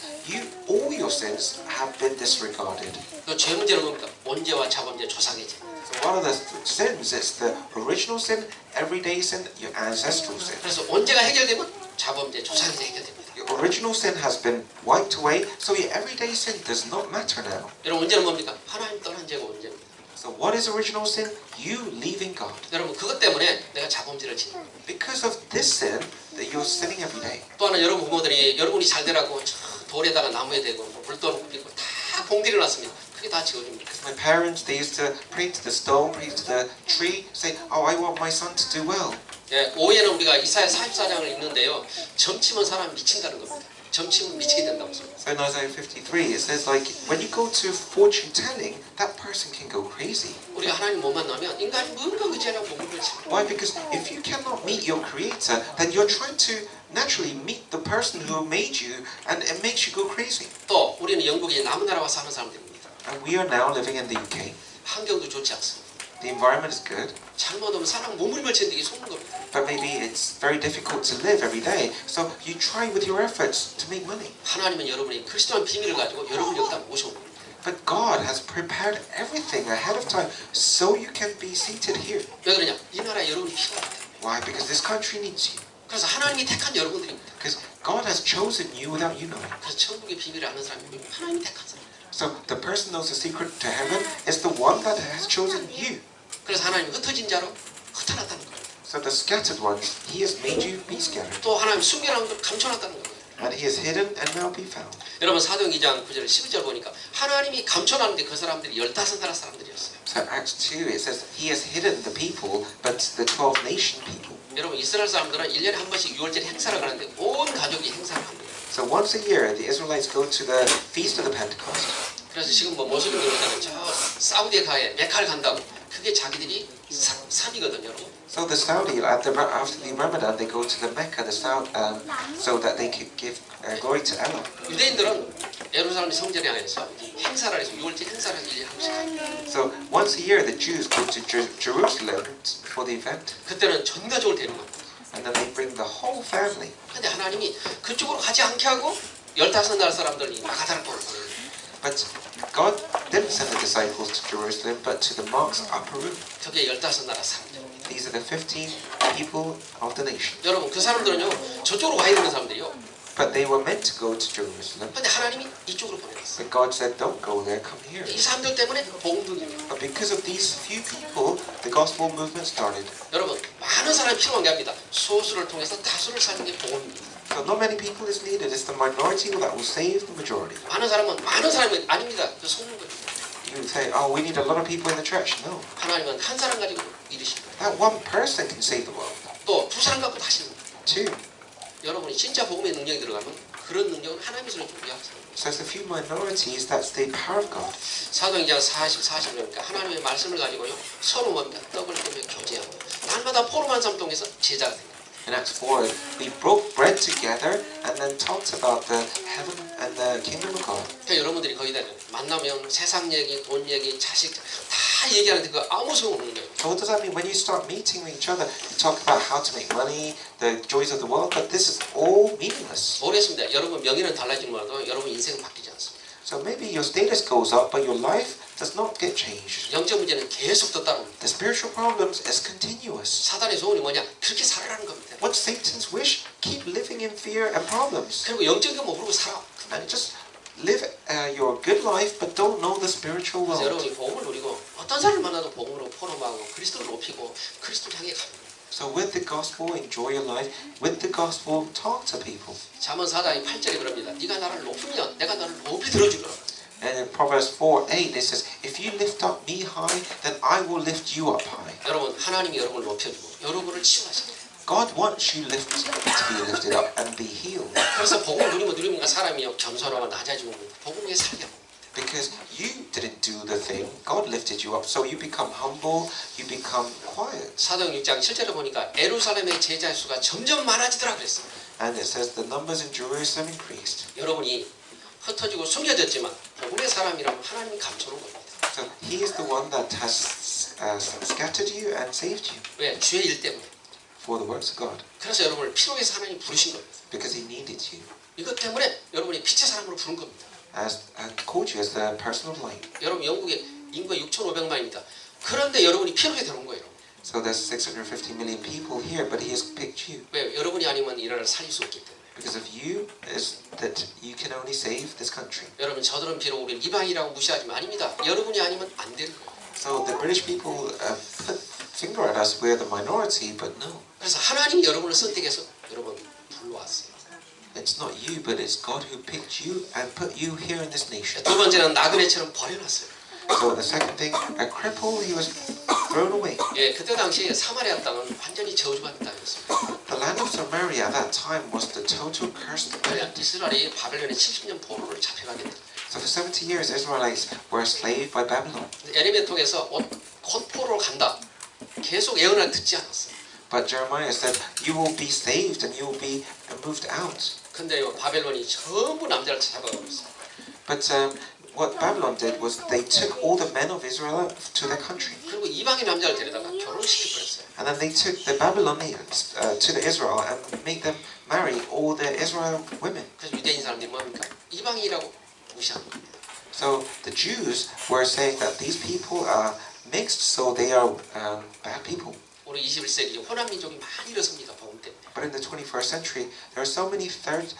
Speaker 2: all your sins have been disregarded.
Speaker 1: 그 죄 문제는 뭡니까? 원죄와 자범죄, 조상의 죄.
Speaker 2: So one of the sins is the original sin, everyday sin, your ancestral sin.
Speaker 1: 그래서 원죄가 해결되면 자범죄, 조상의 죄 해결됩니다.
Speaker 2: Your original sin has been wiped away, so your everyday sin does not matter now.
Speaker 1: 여러분 원죄는 뭡니까? 하나님 떠난 죄가 원죄입니다.
Speaker 2: So what is original sin? You leaving God.
Speaker 1: 여러분 그것 때문에 내가 자범죄를 짓는 겁니다.
Speaker 2: Because of this sin, that you're sinning every day.
Speaker 1: 또 하나 여러분 부모들이 여러분이 잘 되라고 돌에다가 나무에 대고 불도 빚고 다 공들여 놨습니다. 그게 다 지워집니다.
Speaker 2: My parents, they used to pray to the stone, pray to the tree, say, oh, I want my son to do well.
Speaker 1: 예, 오해는 우리가 이사야 44장을 읽는데요. 점치면 사람 미친다는 겁니다. 점치면 미치게 된다고 씁니다.
Speaker 2: So in Isaiah 53, it says like, when you go to fortune telling, that person can go crazy.
Speaker 1: 우리가 하나님 못 만나면 인간이 뭔가 의지하려고 몸을 걸치고.
Speaker 2: Why? Because if you cannot meet your creator, then you're trying to naturally meet the person who made you, and it makes you go crazy.
Speaker 1: 또 우리는 영국에 남은 나라 와서 사는 사람들입니다.
Speaker 2: And we are now living in the UK.
Speaker 1: 환경도 좋지 않습니다.
Speaker 2: The environment is good,
Speaker 1: 잘못하면 사람 몸을 걸치는 게 속는 겁니다.
Speaker 2: but maybe it's very difficult to live every day. So you try with your efforts to make money.
Speaker 1: 하나님은 여러분이 그리스도의 비밀을 가지고 여러분을 여기다 모셔온 겁니다.
Speaker 2: But God has prepared everything ahead of time so you can be seated here.
Speaker 1: 왜 그러냐? 이 나라에 여러분이 필요하기 때문에.
Speaker 2: Why? Because this country needs you.
Speaker 1: 그래서 하나님이 택한 여러분들입니다.
Speaker 2: Because God has chosen you without you knowing.
Speaker 1: 그래서 천국의 비밀을 아는 사람이 하나님이 택한 사람입니다.
Speaker 2: So the person knows the secret to heaven is the one that has chosen you.
Speaker 1: 그래서 하나님 흩어진 자로 흩어놨다는 거예요.
Speaker 2: So the scattered ones, He has made you be scattered.
Speaker 1: 또 하나님 숨겨놓은 걸 감춰놨다는 거예요.
Speaker 2: And He is hidden and now be found.
Speaker 1: 여러분 사도행 2장 9절 12절 보니까 하나님이 감춰놨는데 그 사람들이 15나라 사람들이었어요.
Speaker 2: So Acts 2, it says He has hidden the people, but the 12 nation people.
Speaker 1: 여러분 이스라엘 사람들은 1년에 한 번씩 6월절에 행사를 하는데 온 가족이 행사를 합니다.
Speaker 2: So once a year, the Israelites go to the feast of the Pentecost.
Speaker 1: 그래서 지금 뭐 모슬림들 그러잖아요. 저 사우디에 가에 메카를 간다고. 그게 자기들이 산이거든요, 여러분.
Speaker 2: So the Saudi, after the Ramadan, they go to the Mecca, so that they could give glory to Allah.
Speaker 1: 유대인들은 예루살렘 성전에 안에서 행사를 해서 6월절 행사를 1년에 한 번씩 합니다.
Speaker 2: So once a year, the Jews go to Jerusalem for the event,
Speaker 1: 그때는 전 가족을 데리고 갑니다.
Speaker 2: and then they bring the whole family.
Speaker 1: 근데 하나님이 그쪽으로 가지 않게 하고 15나라 사람들이 마가다라 보를 보내요.
Speaker 2: But God didn't send the disciples to Jerusalem, but to the monks' upper room.
Speaker 1: 그게 15나라 사람들입니다.
Speaker 2: These are the 15 people of the nation.
Speaker 1: 여러분 그 사람들은요 저쪽으로 가야 되는 사람들이요.
Speaker 2: But they were meant to go to Jerusalem.
Speaker 1: 근데 하나님이 이쪽으로 보내놨어요.
Speaker 2: But God said, don't go there, come here.
Speaker 1: 이 사람들 때문에 복음등이에요.
Speaker 2: But because of these few people, the gospel movement started.
Speaker 1: 여러분, 많은 사람이 필요한 게 아닙니다. 소수를 통해서 다수를 살리는 게 복음입니다.
Speaker 2: So not many people is needed. It's the minority that will save the majority.
Speaker 1: 많은 사람은 아닙니다. 그 속는 거예요.
Speaker 2: You say, oh, we need a lot of people in the church. No.
Speaker 1: 하나님은 한 사람 가지고 일으신 거예요.
Speaker 2: That one person can save the world.
Speaker 1: 또 두 사람 갖고 다시는 거예요.
Speaker 2: Two.
Speaker 1: 여러분이 진짜 복음의 능력이 들어가면 그런 능력은 하나님께서 준비하세요.
Speaker 2: So it's a few minorities, that's the power of God.
Speaker 1: 사도행전 40 그러니까 하나님의 말씀을 가지고요. 서로 뭡니까? 떡을 떼며 교제하고 날마다 포럼한 삶 통해서 제자가 됩니다.
Speaker 2: In Acts 4, we broke bread together and then talked about the heaven and the kingdom of God.
Speaker 1: 그러니까 여러분들이 거기다 만나면 세상 얘기, 돈 얘기, 자식 다 얘기하는데 그 아무 소용 없는 거예요.
Speaker 2: So what does that mean? When you start meeting with each other, you talk about how to make money, the joys of the world, but this is all meaningless.
Speaker 1: 모르겠습니다. 여러분 명예는 달라지는 거라도 여러분 인생은 바뀌지 않습니다.
Speaker 2: So maybe your status goes up, but your life does not get changed.
Speaker 1: 영적 문제는 계속 더 따라옵니다.
Speaker 2: The spiritual problems is continuous.
Speaker 1: 사단의 소원이 뭐냐? 그렇게 살아라는 겁니다.
Speaker 2: What's Satan's wish? Keep living in fear and problems.
Speaker 1: 그리고 영적인 거 모르고 살아.
Speaker 2: And just live your good life, but don't know the spiritual
Speaker 1: 그래서
Speaker 2: world.
Speaker 1: 여러분이 복음을 누리고 어떤 사람을 만나도 복음으로 포럼하고 그리스도를 높이고 그리스도를 향해 갑니다.
Speaker 2: So with the gospel, enjoy your life. With the gospel, talk to people.
Speaker 1: 잠언 4장이 8절에 그럽니다. 네가 나를 높으면 내가 너를 높이 들어주리라.
Speaker 2: And in Proverbs 4:8 it says, if you lift up me high, then I will lift you up high.
Speaker 1: 여러분 하나님이 여러분을 높여주고 여러분을 치유하십니다.
Speaker 2: God wants you to be lifted up and be healed.
Speaker 1: 그래서 복음을 누리면 사람이요 겸손하고 낮아지고 복음에 살게 합니다.
Speaker 2: Because you didn't do the thing, God lifted you up. So you become humble, you become quiet.
Speaker 1: 사도행 6장 7절에 보니까 예루살렘의 제자 수가 점점 많아지더라 그랬어요.
Speaker 2: And it says the numbers in Jerusalem increased.
Speaker 1: 여러분이 흩어지고 숨겨졌지만 복음의 사람이라면 하나님이 감춰놓은 겁니다.
Speaker 2: So He is the one that has scattered you and saved you
Speaker 1: 왜? 주의 일 때문에.
Speaker 2: for the works of God.
Speaker 1: 그래서 여러분을 필요해서 하나님이 부르신 겁니다.
Speaker 2: Because He needed you.
Speaker 1: 이것 때문에 여러분이 빛의 사람으로 부른 겁니다.
Speaker 2: As called you as the person of light.
Speaker 1: 여러분 영국의 인구가 6,500만입니다. 그런데 여러분이 필요하게 되는 거예요.
Speaker 2: So there's 650 million people here, but He has picked you.
Speaker 1: 왜? 여러분이 아니면 이 나라를 살릴 수 없기 때문에.
Speaker 2: Because of you is that you can only save this country.
Speaker 1: 여러분 저들은 비록 우리를 이방이라고 무시하지만 아닙니다. 여러분이 아니면 안 되는 거예요.
Speaker 2: So the British people put finger at us, we're the minority, but no.
Speaker 1: 그래서 하나님이 여러분을 선택해서 여러분 불러왔어요.
Speaker 2: It's not you, but it's God who picked you and put you here in this nation.
Speaker 1: 두 번째는 나그네처럼 버려놨어요.
Speaker 2: So the second thing, a cripple, he was thrown away.
Speaker 1: 예, 그때 당시에 사마리아 땅은 완전히 저주받은 땅이었습니다.
Speaker 2: The land of Samaria at that time was the total cursed land.
Speaker 1: 이스라엘이 바벨론에 70년 포로를 잡혀가게 됐어요.
Speaker 2: So for 70 years, Israelites were enslaved by Babylon.
Speaker 1: 예레미야 통해서 곧 포로로 간다. 계속 예언을 듣지 않았어요.
Speaker 2: But Jeremiah said, you will be saved and you will be moved out.
Speaker 1: 근데요, 바벨론이 전부 남자를 잡아가고 있어요.
Speaker 2: But what Babylon did was they took all the men of Israel to their country.
Speaker 1: 그리고 이방인 남자를 데려다가 결혼시켜 버렸어요.
Speaker 2: And then they took the Babylonians to the Israel and made them marry all the Israel women.
Speaker 1: 그래서 유대인 사람들이 뭡니까? 이방인이라고 무시하는 겁니다.
Speaker 2: So the Jews were saying that these people are mixed, so they are bad people.
Speaker 1: 우리 21세기 혼합 민족이 많이 일어섭니다. 복음 때문에.
Speaker 2: But in the 21st century, there are so many third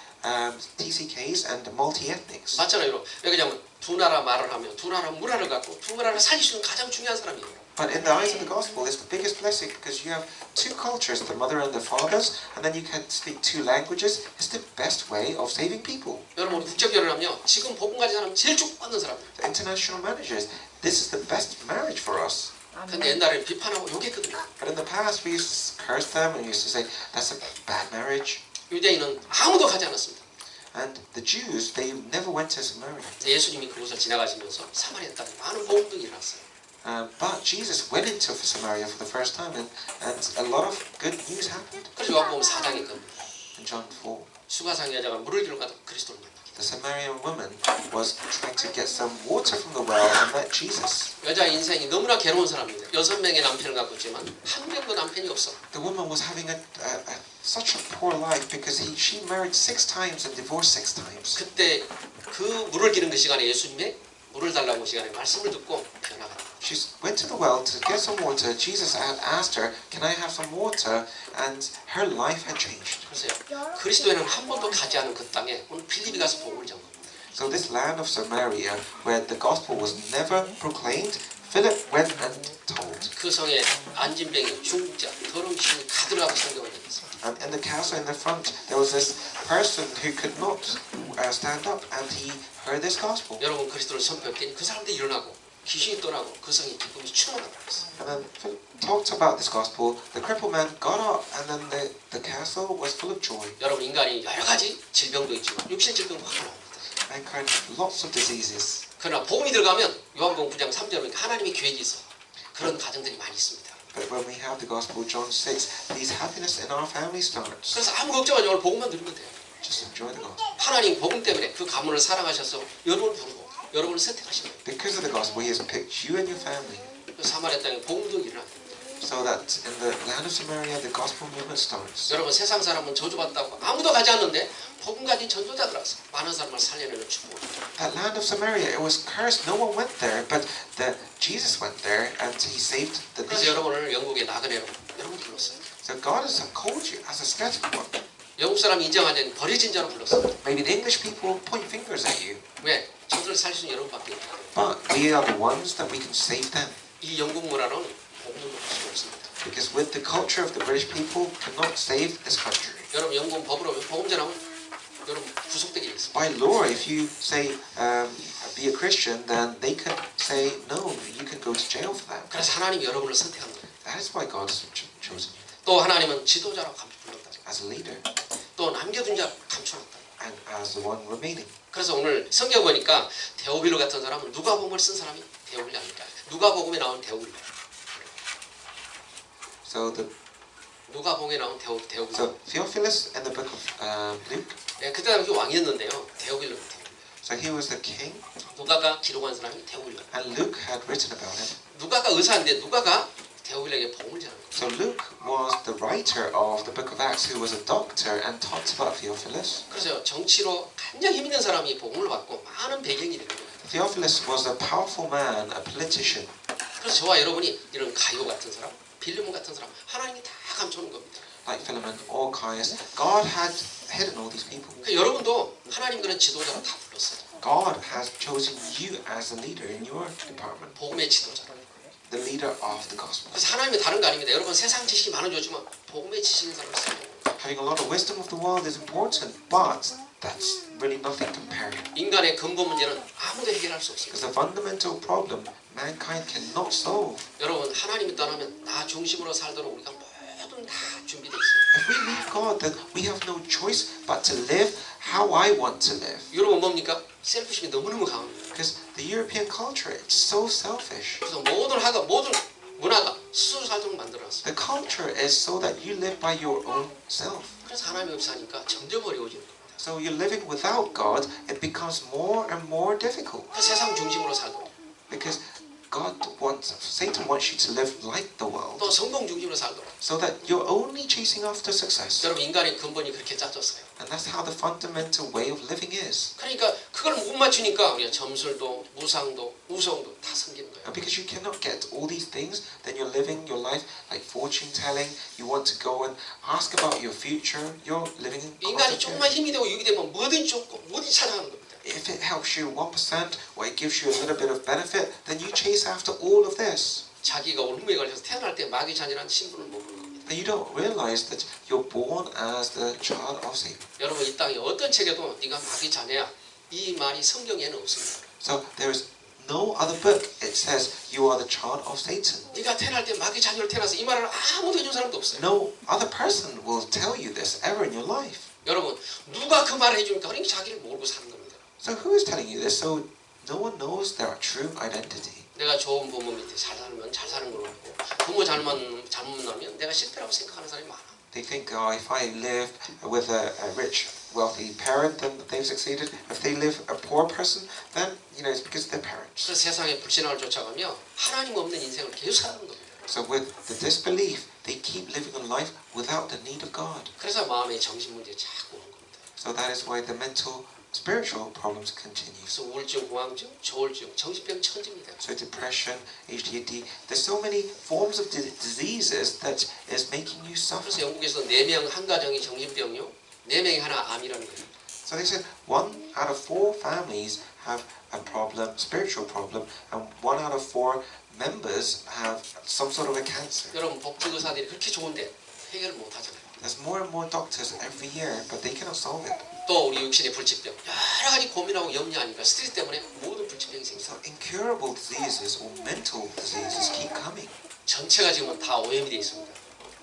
Speaker 2: TCKs and multi-ethnics.
Speaker 1: 맞잖아요. 왜냐하면 두 나라 말을 하면 두 나라 문화를 갖고 두 나라를 살릴 수 있는 가장 중요한 사람이에요.
Speaker 2: But in the eyes of the gospel, it's the biggest blessing because you have two cultures, the mother and the fathers, and then you can speak two languages. It's the best way of saving people.
Speaker 1: 여러분 우리 국제 결혼하면요. 지금 복음 가진 사람 제일 축복받는 사람이에요.
Speaker 2: The international managers, this is the best marriage for us.
Speaker 1: 근데 옛날에 비판하고 욕했거든요.
Speaker 2: But in the past, we used to curse them and we used to say, that's a bad marriage.
Speaker 1: 유대인은 아무도 가지 않았습니다.
Speaker 2: And the Jews, they never went to Samaria.
Speaker 1: 예수님이 그곳을 지나가시면서 사마리아 땅에 많은 복음들이 일어났어요.
Speaker 2: But Jesus went into Samaria for the first time and a lot of good news happened.
Speaker 1: 그래서 요한복음 4장에 그
Speaker 2: In John 4,
Speaker 1: 수가상 여자가 물을 길러 가다 그리스도를 만나게
Speaker 2: the Samaritan woman was trying to get some water from the well and met Jesus.
Speaker 1: 여자 인생이 너무나 괴로운 사람입니다. 6명의 남편을 갖고 있지만 한 명도 남편이 없어.
Speaker 2: The woman was having such a poor life because she married 6 times and divorced 6 times.
Speaker 1: 그때 그 물을 기는 그 시간에 예수님의 물을 달라고 시간에 말씀을 듣고 변화가.
Speaker 2: She went to the well to get some water. Jesus had asked her, "Can I have some water?" And her life had changed.
Speaker 1: 보세요. 그리스도인은 한 번도 가지 않은 그 땅에 오늘 빌립이 가서 복음을 전한 겁니다.
Speaker 2: So this land of Samaria, where the gospel was never proclaimed, Philip went and told.
Speaker 1: 그 성에 안진병이, 중자, 더러운 신이 가득하고 성경을 읽었습니다.
Speaker 2: And in the castle in the front, there was this person who could not stand up, and he heard this gospel.
Speaker 1: 여러분 그리스도를 선포했더니 그 사람들이 일어나고 귀신이 떠나고 그 성이 기쁨이 충만하다고 했어요.
Speaker 2: And then Philip talked about this gospel. The crippled man got up, and then the castle was full of joy.
Speaker 1: 여러분 인간이 여러 가지 질병도 있지만 육신 질병도 많이 나옵니다.
Speaker 2: Mankind had lots of diseases.
Speaker 1: 그러나 복음이 들어가면 요한복음 9장 3절에 보니까 하나님의 계획이 있어. 그런 가정들이 많이 있습니다.
Speaker 2: But when we have the gospel, John 6, these happiness in our family starts.
Speaker 1: 그래서 아무 걱정하지 말고 복음만 들으면 돼요.
Speaker 2: Just enjoy the gospel.
Speaker 1: 하나님 복음 때문에 그 가문을 사랑하셔서 여러분을 부르고 여러분을 선택하신 거예요.
Speaker 2: Because of the gospel, He has picked you and your family,
Speaker 1: 그 사마리아 땅에 복음도 일어납니다.
Speaker 2: so that in the land of Samaria, the gospel movement starts.
Speaker 1: 여러분 세상 사람은 저주받다고 아무도 가지 않는데 복음 가진 전도자들아서 많은 사람을 살려내는 축복입니다.
Speaker 2: That land of Samaria, it was cursed. No one went there, but Jesus went there, and He saved the
Speaker 1: 그래서
Speaker 2: nation.
Speaker 1: 여러분을 영국의 나그네로 여러분 불렀어요.
Speaker 2: So God has called you as a scattered one.
Speaker 1: 영국 사람이 인정하지 않는 버려진 자로 불렀어요.
Speaker 2: Maybe the English people point fingers at you,
Speaker 1: 왜? 저들을 살릴 수 있는 여러분밖에 없어요.
Speaker 2: but we are the ones that we can save them.
Speaker 1: 이 영국 문화는 복음을 할 수가 없습니다.
Speaker 2: Because with the culture of the British people, cannot save this country.
Speaker 1: 여러분 영국 법으로 복음 전하면 여러분 구속되게 있습니다.
Speaker 2: By law, if you say be a Christian, then they can say no. You can go to jail for that.
Speaker 1: 그래서 하나님이 여러분을 선택한 거예요.
Speaker 2: That is why God has chosen you
Speaker 1: 또 하나님은 지도자라고 불렀다.
Speaker 2: as a leader
Speaker 1: 또 남겨둔 자 감춰놨다.
Speaker 2: and as the one remaining.
Speaker 1: 그래서 오늘 성경 보니까 데오빌로 같은 사람은 누가복음을 쓴 사람이 데오빌이 아닐까. 누가복음에 나온 데오빌. 누가복음에 나온 데오빌.
Speaker 2: So Theophilus in the book of Luke.
Speaker 1: 네, 그때 당시 왕이었는데요. 데오빌로.
Speaker 2: So he was the king,
Speaker 1: 누가가 기록한 사람이 데오빌로.
Speaker 2: and Luke had written about him.
Speaker 1: 누가가 의사인데 누가가 데오빌에게 복음을 전한 거예요.
Speaker 2: So Luke was the writer of the book of Acts, who was a doctor and talked about Theophilus.
Speaker 1: 그래서 정치로 가장 힘 있는 사람이 복음을 받고 많은 배경이 되는 거예요.
Speaker 2: Theophilus was a powerful man, a politician.
Speaker 1: 그래서 저와 여러분이 이런 가요 같은 사람, 빌리몬 같은 사람 하나님이 다 감춰놓은 겁니다.
Speaker 2: Like Philemon or Caius, God had hidden all these people.
Speaker 1: 그러니까 여러분도 하나님 그런 지도자로 다 불렀어요.
Speaker 2: God has chosen you as a leader in your department,
Speaker 1: 복음의 지도자로.
Speaker 2: the leader of the gospel.
Speaker 1: 그래서 하나님이 다른 거 아닙니다. 여러분 세상 지식이 많아졌지만 복음의 지식인 사람을 써요.
Speaker 2: Having a lot of wisdom of the world is important, but that's really nothing compared.
Speaker 1: 인간의 근본 문제는 아무도 해결할 수
Speaker 2: Because
Speaker 1: 없습니다.
Speaker 2: the fundamental problem mankind cannot solve.
Speaker 1: 여러분 하나님이 떠나면 나 중심으로 살도록 우리가 모든 다 준비되어 있습니다.
Speaker 2: If we leave God, then we have no choice but to live how I want to live.
Speaker 1: 여러분 뭡니까? 셀프심이 너무너무 강합니다.
Speaker 2: Because the European culture, it's so selfish.
Speaker 1: 그래서 모든 문화가 스스로 살도록 만들어놨어요.
Speaker 2: The culture is so that you live by your own self.
Speaker 1: 그래서 하나님 없이 사니까 점점 어려워지는 겁니다.
Speaker 2: So you're living without God, it becomes more and more difficult.
Speaker 1: 그 세상 중심으로 살도록
Speaker 2: Because Satan wants you to live like the world.
Speaker 1: 또 성공 중심으로 살도록.
Speaker 2: So that you're only chasing after success.
Speaker 1: 여러분 인간의 근본이 그렇게 짜졌어요.
Speaker 2: And that's how the fundamental way of living is.
Speaker 1: 그러니까 그걸 못 맞추니까 우리가 점술도 무상도 우성도 다 생기는 거예요.
Speaker 2: And because you cannot get all these things, then you're living your life like fortune telling. You want to go and ask about your future. You're living in
Speaker 1: 인간이
Speaker 2: constant
Speaker 1: 조금만 힘이 되고 유익이 되면 뭐든지 쫓고 뭐든지 찾아가는 겁니다.
Speaker 2: If it helps you 1% or it gives you a little bit of benefit, then you chase after all of this.
Speaker 1: 자기가 올무에 걸려서 태어날 때 마귀 자녀라는 신분을 못 부르는 겁니다.
Speaker 2: And you don't realize that you're born as the child of Satan.
Speaker 1: 여러분 이 땅에 어떤 책에도 네가 마귀 자녀야 이 말이 성경에는 없습니다.
Speaker 2: So there is no other book it says you are the child of Satan.
Speaker 1: 네가 태어날 때 마귀 자녀로 태어나서 이 말을 아무도 해준 사람도 없어요.
Speaker 2: No other person will tell you this ever in your life.
Speaker 1: 여러분 누가 그 말을 해주니까 그러니까 자기를 모르고 사는 겁니다.
Speaker 2: So who is telling you this? So no one knows their true identity.
Speaker 1: 내가 좋은 부모 밑에 잘 살면 잘 사는 걸로 알고 부모 잘못 만나면 내가 싫다라고 생각하는 사람이 많아.
Speaker 2: They think, oh, if I live with a rich, wealthy parent, then they've succeeded. If they live a poor person, then it's because of their parents.
Speaker 1: 그래서 세상의 불신앙을 쫓아가며 하나님 없는 인생을 계속 사는 겁니다.
Speaker 2: So with the disbelief, they keep living a life without the need of God.
Speaker 1: 그래서 마음의 정신 문제 자꾸 오는 겁니다.
Speaker 2: So that is why the mental spiritual problems continue.
Speaker 1: 그래서 우울증, 공황증, 조울증, 정신병 천지입니다.
Speaker 2: So depression, ADHD, there's so many forms of diseases that is making you
Speaker 1: 그래서
Speaker 2: suffer.
Speaker 1: 영국에서 4명 한 가정이 정신병이요, 4명이 하나 암이라는 거예요.
Speaker 2: So they said 1 out of 4 families have a problem, spiritual problem, and 1 out of 4 members have some sort of a cancer.
Speaker 1: 여러분 복지 의사들이 그렇게 좋은데 해결을 못 하잖아요.
Speaker 2: There's more and more doctors every year, but they cannot solve it.
Speaker 1: 또 우리 육신의 불치병, 여러 가지 고민하고 염려하니까 스트레스 때문에 모든 불치병이 생겨서
Speaker 2: So incurable diseases or mental diseases keep coming.
Speaker 1: 전체가 지금은 다 오염이 되어 있습니다.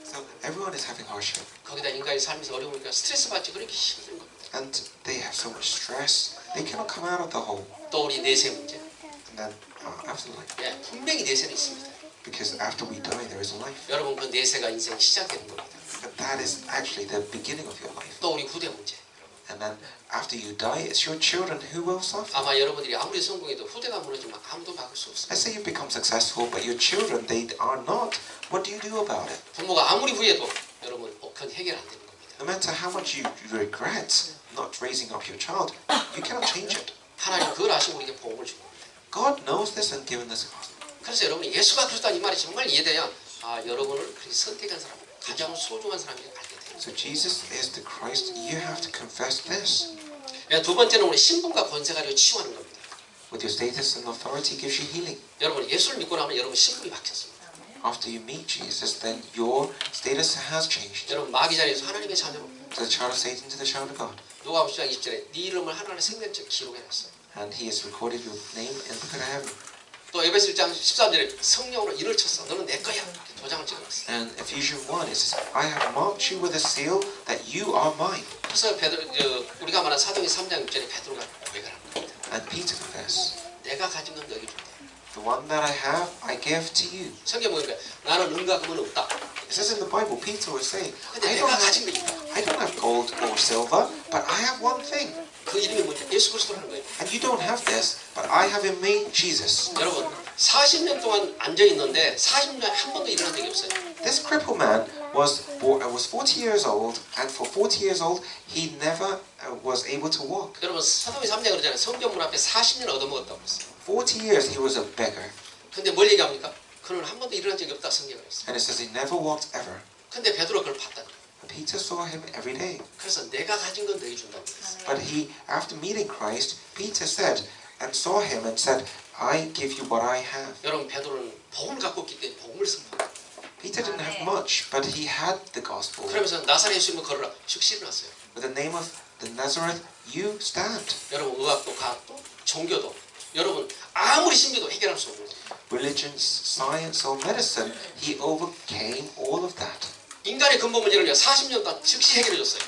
Speaker 2: So everyone is having hardship,
Speaker 1: 거기다 인간이 살면서 어려우니까 스트레스 받지 그렇게 힘든 겁니다.
Speaker 2: and they have so much stress. They cannot come out of the hole.
Speaker 1: 또 우리 내세 문제,
Speaker 2: And then after life,
Speaker 1: 예, 분명히 내세는 있습니다.
Speaker 2: because after we die, there is a life.
Speaker 1: 여러분 그 내세가 인생이 시작되는 겁니다.
Speaker 2: But that is actually the beginning of your life.
Speaker 1: 또 우리 후대 문제,
Speaker 2: And then after you die, it's your children who will suffer.
Speaker 1: 아마 여러분들이 아무리 성공해도 후대가 무너지면 아무도 막을 수 없습니다.
Speaker 2: Let's say you've become successful, but your children, they are not. What do you do about it?
Speaker 1: 부모가 아무리 후회해도 여러분 그건 해결 안 되는 겁니다.
Speaker 2: No matter how much you regret not raising up your child, you cannot change it.
Speaker 1: 하나님 그걸 아시고 우리에게 복음을 주고 겁니다.
Speaker 2: God knows this and given us a gospel.
Speaker 1: 그래서 여러분이 예수가 그리스도다 이 말이 정말 이해돼야 여러분을 그렇게 선택한 사람, 가장 소중한 사람인지 알게 돼요.
Speaker 2: So Jesus is the Christ. You have to confess this.
Speaker 1: 두 번째는 우리 신분과 권세 가지고 치유하는 겁니다.
Speaker 2: With your status and authority gives you healing.
Speaker 1: 여러분 예수를 믿고 나면 여러분 신분이 바뀌었습니다.
Speaker 2: After you meet Jesus, then your status has changed.
Speaker 1: 여러분 마귀 자리에서 하나님의 자녀로
Speaker 2: So the child of Satan to the child of God.
Speaker 1: 누가복음 10장 20절에 네 이름을 하나님의 생명책 기록해놨어.
Speaker 2: And he has recorded your name in the book of heaven.
Speaker 1: 또 에베소 1장 13절에 성령으로 인을 쳤어. 너는 내 거야. 이렇게 도장을 찍어놨어.
Speaker 2: And Ephesians 1, it says, I have marked you with a seal that you are mine.
Speaker 1: 그래서 우리가 말한 사도행 3장 6절에 베드로가 고백하는 겁니다.
Speaker 2: And Peter confessed,
Speaker 1: 내가 가진 건 너에게 준다.
Speaker 2: the one that I have, I give to you.
Speaker 1: 성경 보니까 나는 은과 금은 없다.
Speaker 2: It says in the Bible, Peter was saying,
Speaker 1: 근데
Speaker 2: I
Speaker 1: 내가 가진 게 있다.
Speaker 2: don't have gold or silver, but I have one thing.
Speaker 1: 그 이름이 뭐냐? 예수 그리스도라는 거예요.
Speaker 2: And you don't have this, but I have in me Jesus.
Speaker 1: 여러분 40년 동안 앉아 있는데 40년 한 번도 일어난 적이 없어요.
Speaker 2: This crippled man was 40 years old, and for 40 years old, he never was able to walk.
Speaker 1: 여러분 사도행 3장 그러잖아요. 성경문 앞에 40년 얻어먹었다고 했어요.
Speaker 2: 40 years he was a beggar.
Speaker 1: 근데 뭘 얘기합니까? 그는 한 번도 일어난 적이 없다 성경을 했어요.
Speaker 2: And it says he never walked ever.
Speaker 1: 근데 베드로가 그걸 봤다는 거예요.
Speaker 2: But Peter saw him every day.
Speaker 1: 그래서 내가 가진 건 너희 준다고 했어요.
Speaker 2: But he, after meeting Christ, Peter said and saw him and said, I give you what I have.
Speaker 1: 여러분 베드로는 복음을 갖고 있기 때문에 복음을 선포해요.
Speaker 2: Peter didn't have much, but he had the gospel.
Speaker 1: 그러면서 나사렛 예수 이름을 걸어라. 즉시 일어났어요.
Speaker 2: With the name of the Nazareth, you stand.
Speaker 1: 여러분 의학도 과학도 종교도 여러분 아무리 신비도 해결할 수 없는 거예요.
Speaker 2: Religion, science, or medicine, he overcame all of that.
Speaker 1: 인간의 근본 문제를 40년 동안 즉시 해결해 줬어요.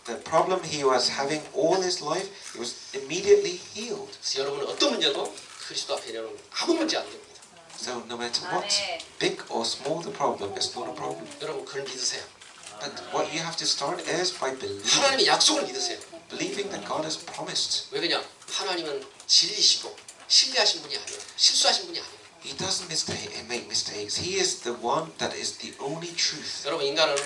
Speaker 2: The problem he was having all his life, he was immediately healed.
Speaker 1: 그래서 여러분은 어떤 문제도 그리스도 앞에 내놓으면 아무 문제 안 됩니다.
Speaker 2: So no matter what, big or small the problem, it's not a problem.
Speaker 1: 여러분 그걸 믿으세요.
Speaker 2: But what you have to start is by
Speaker 1: 하나님의 약속을 믿으세요.
Speaker 2: believing that God has promised.
Speaker 1: 왜 그냥 하나님은 진리시고 신뢰하신 분이 아니에요. 실수하신 분이 아니에요.
Speaker 2: He doesn't make mistakes. He is the one that is the only truth.
Speaker 1: 여러분 인간은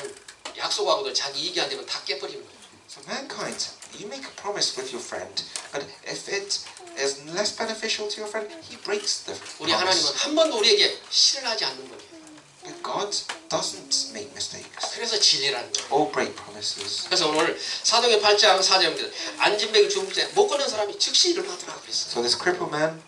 Speaker 1: 약속하고도 자기 이익이 안 되면 다 깨버리는 거예요.
Speaker 2: So mankind, you make a promise with your friend, but if it is less beneficial to your friend, he breaks the
Speaker 1: 우리 하나님은
Speaker 2: promise.
Speaker 1: 한 번도 우리에게 실을 하지 않는 분이에요.
Speaker 2: But God doesn't make mistakes
Speaker 1: 그래서 진리라는 거예요.
Speaker 2: or break promises.
Speaker 1: 그래서 오늘 사도행 8장 4절입니다. 안진뱅이 죽을 때 못 걷는 사람이 즉시 일어나더라고 그랬어요.
Speaker 2: So this crippled man,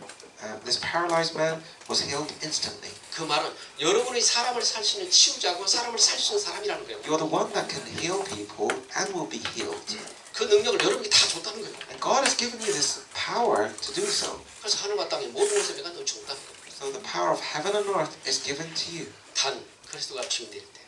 Speaker 2: this paralyzed man, was healed instantly.
Speaker 1: 그 말은 여러분이 사람을 살 수 있는 치유자고 사람을 살 수 있는 사람이라는 거예요.
Speaker 2: You're the one that can heal people and will be healed.
Speaker 1: 그 능력을 여러분이 다 줬다는 거예요.
Speaker 2: And God has given you this power to do so.
Speaker 1: 그래서 하늘과 땅의 모든 것을 내가 너 준다는 거예요.
Speaker 2: So the power of heaven and earth is given to you.
Speaker 1: 단 그리스도가 주인될 때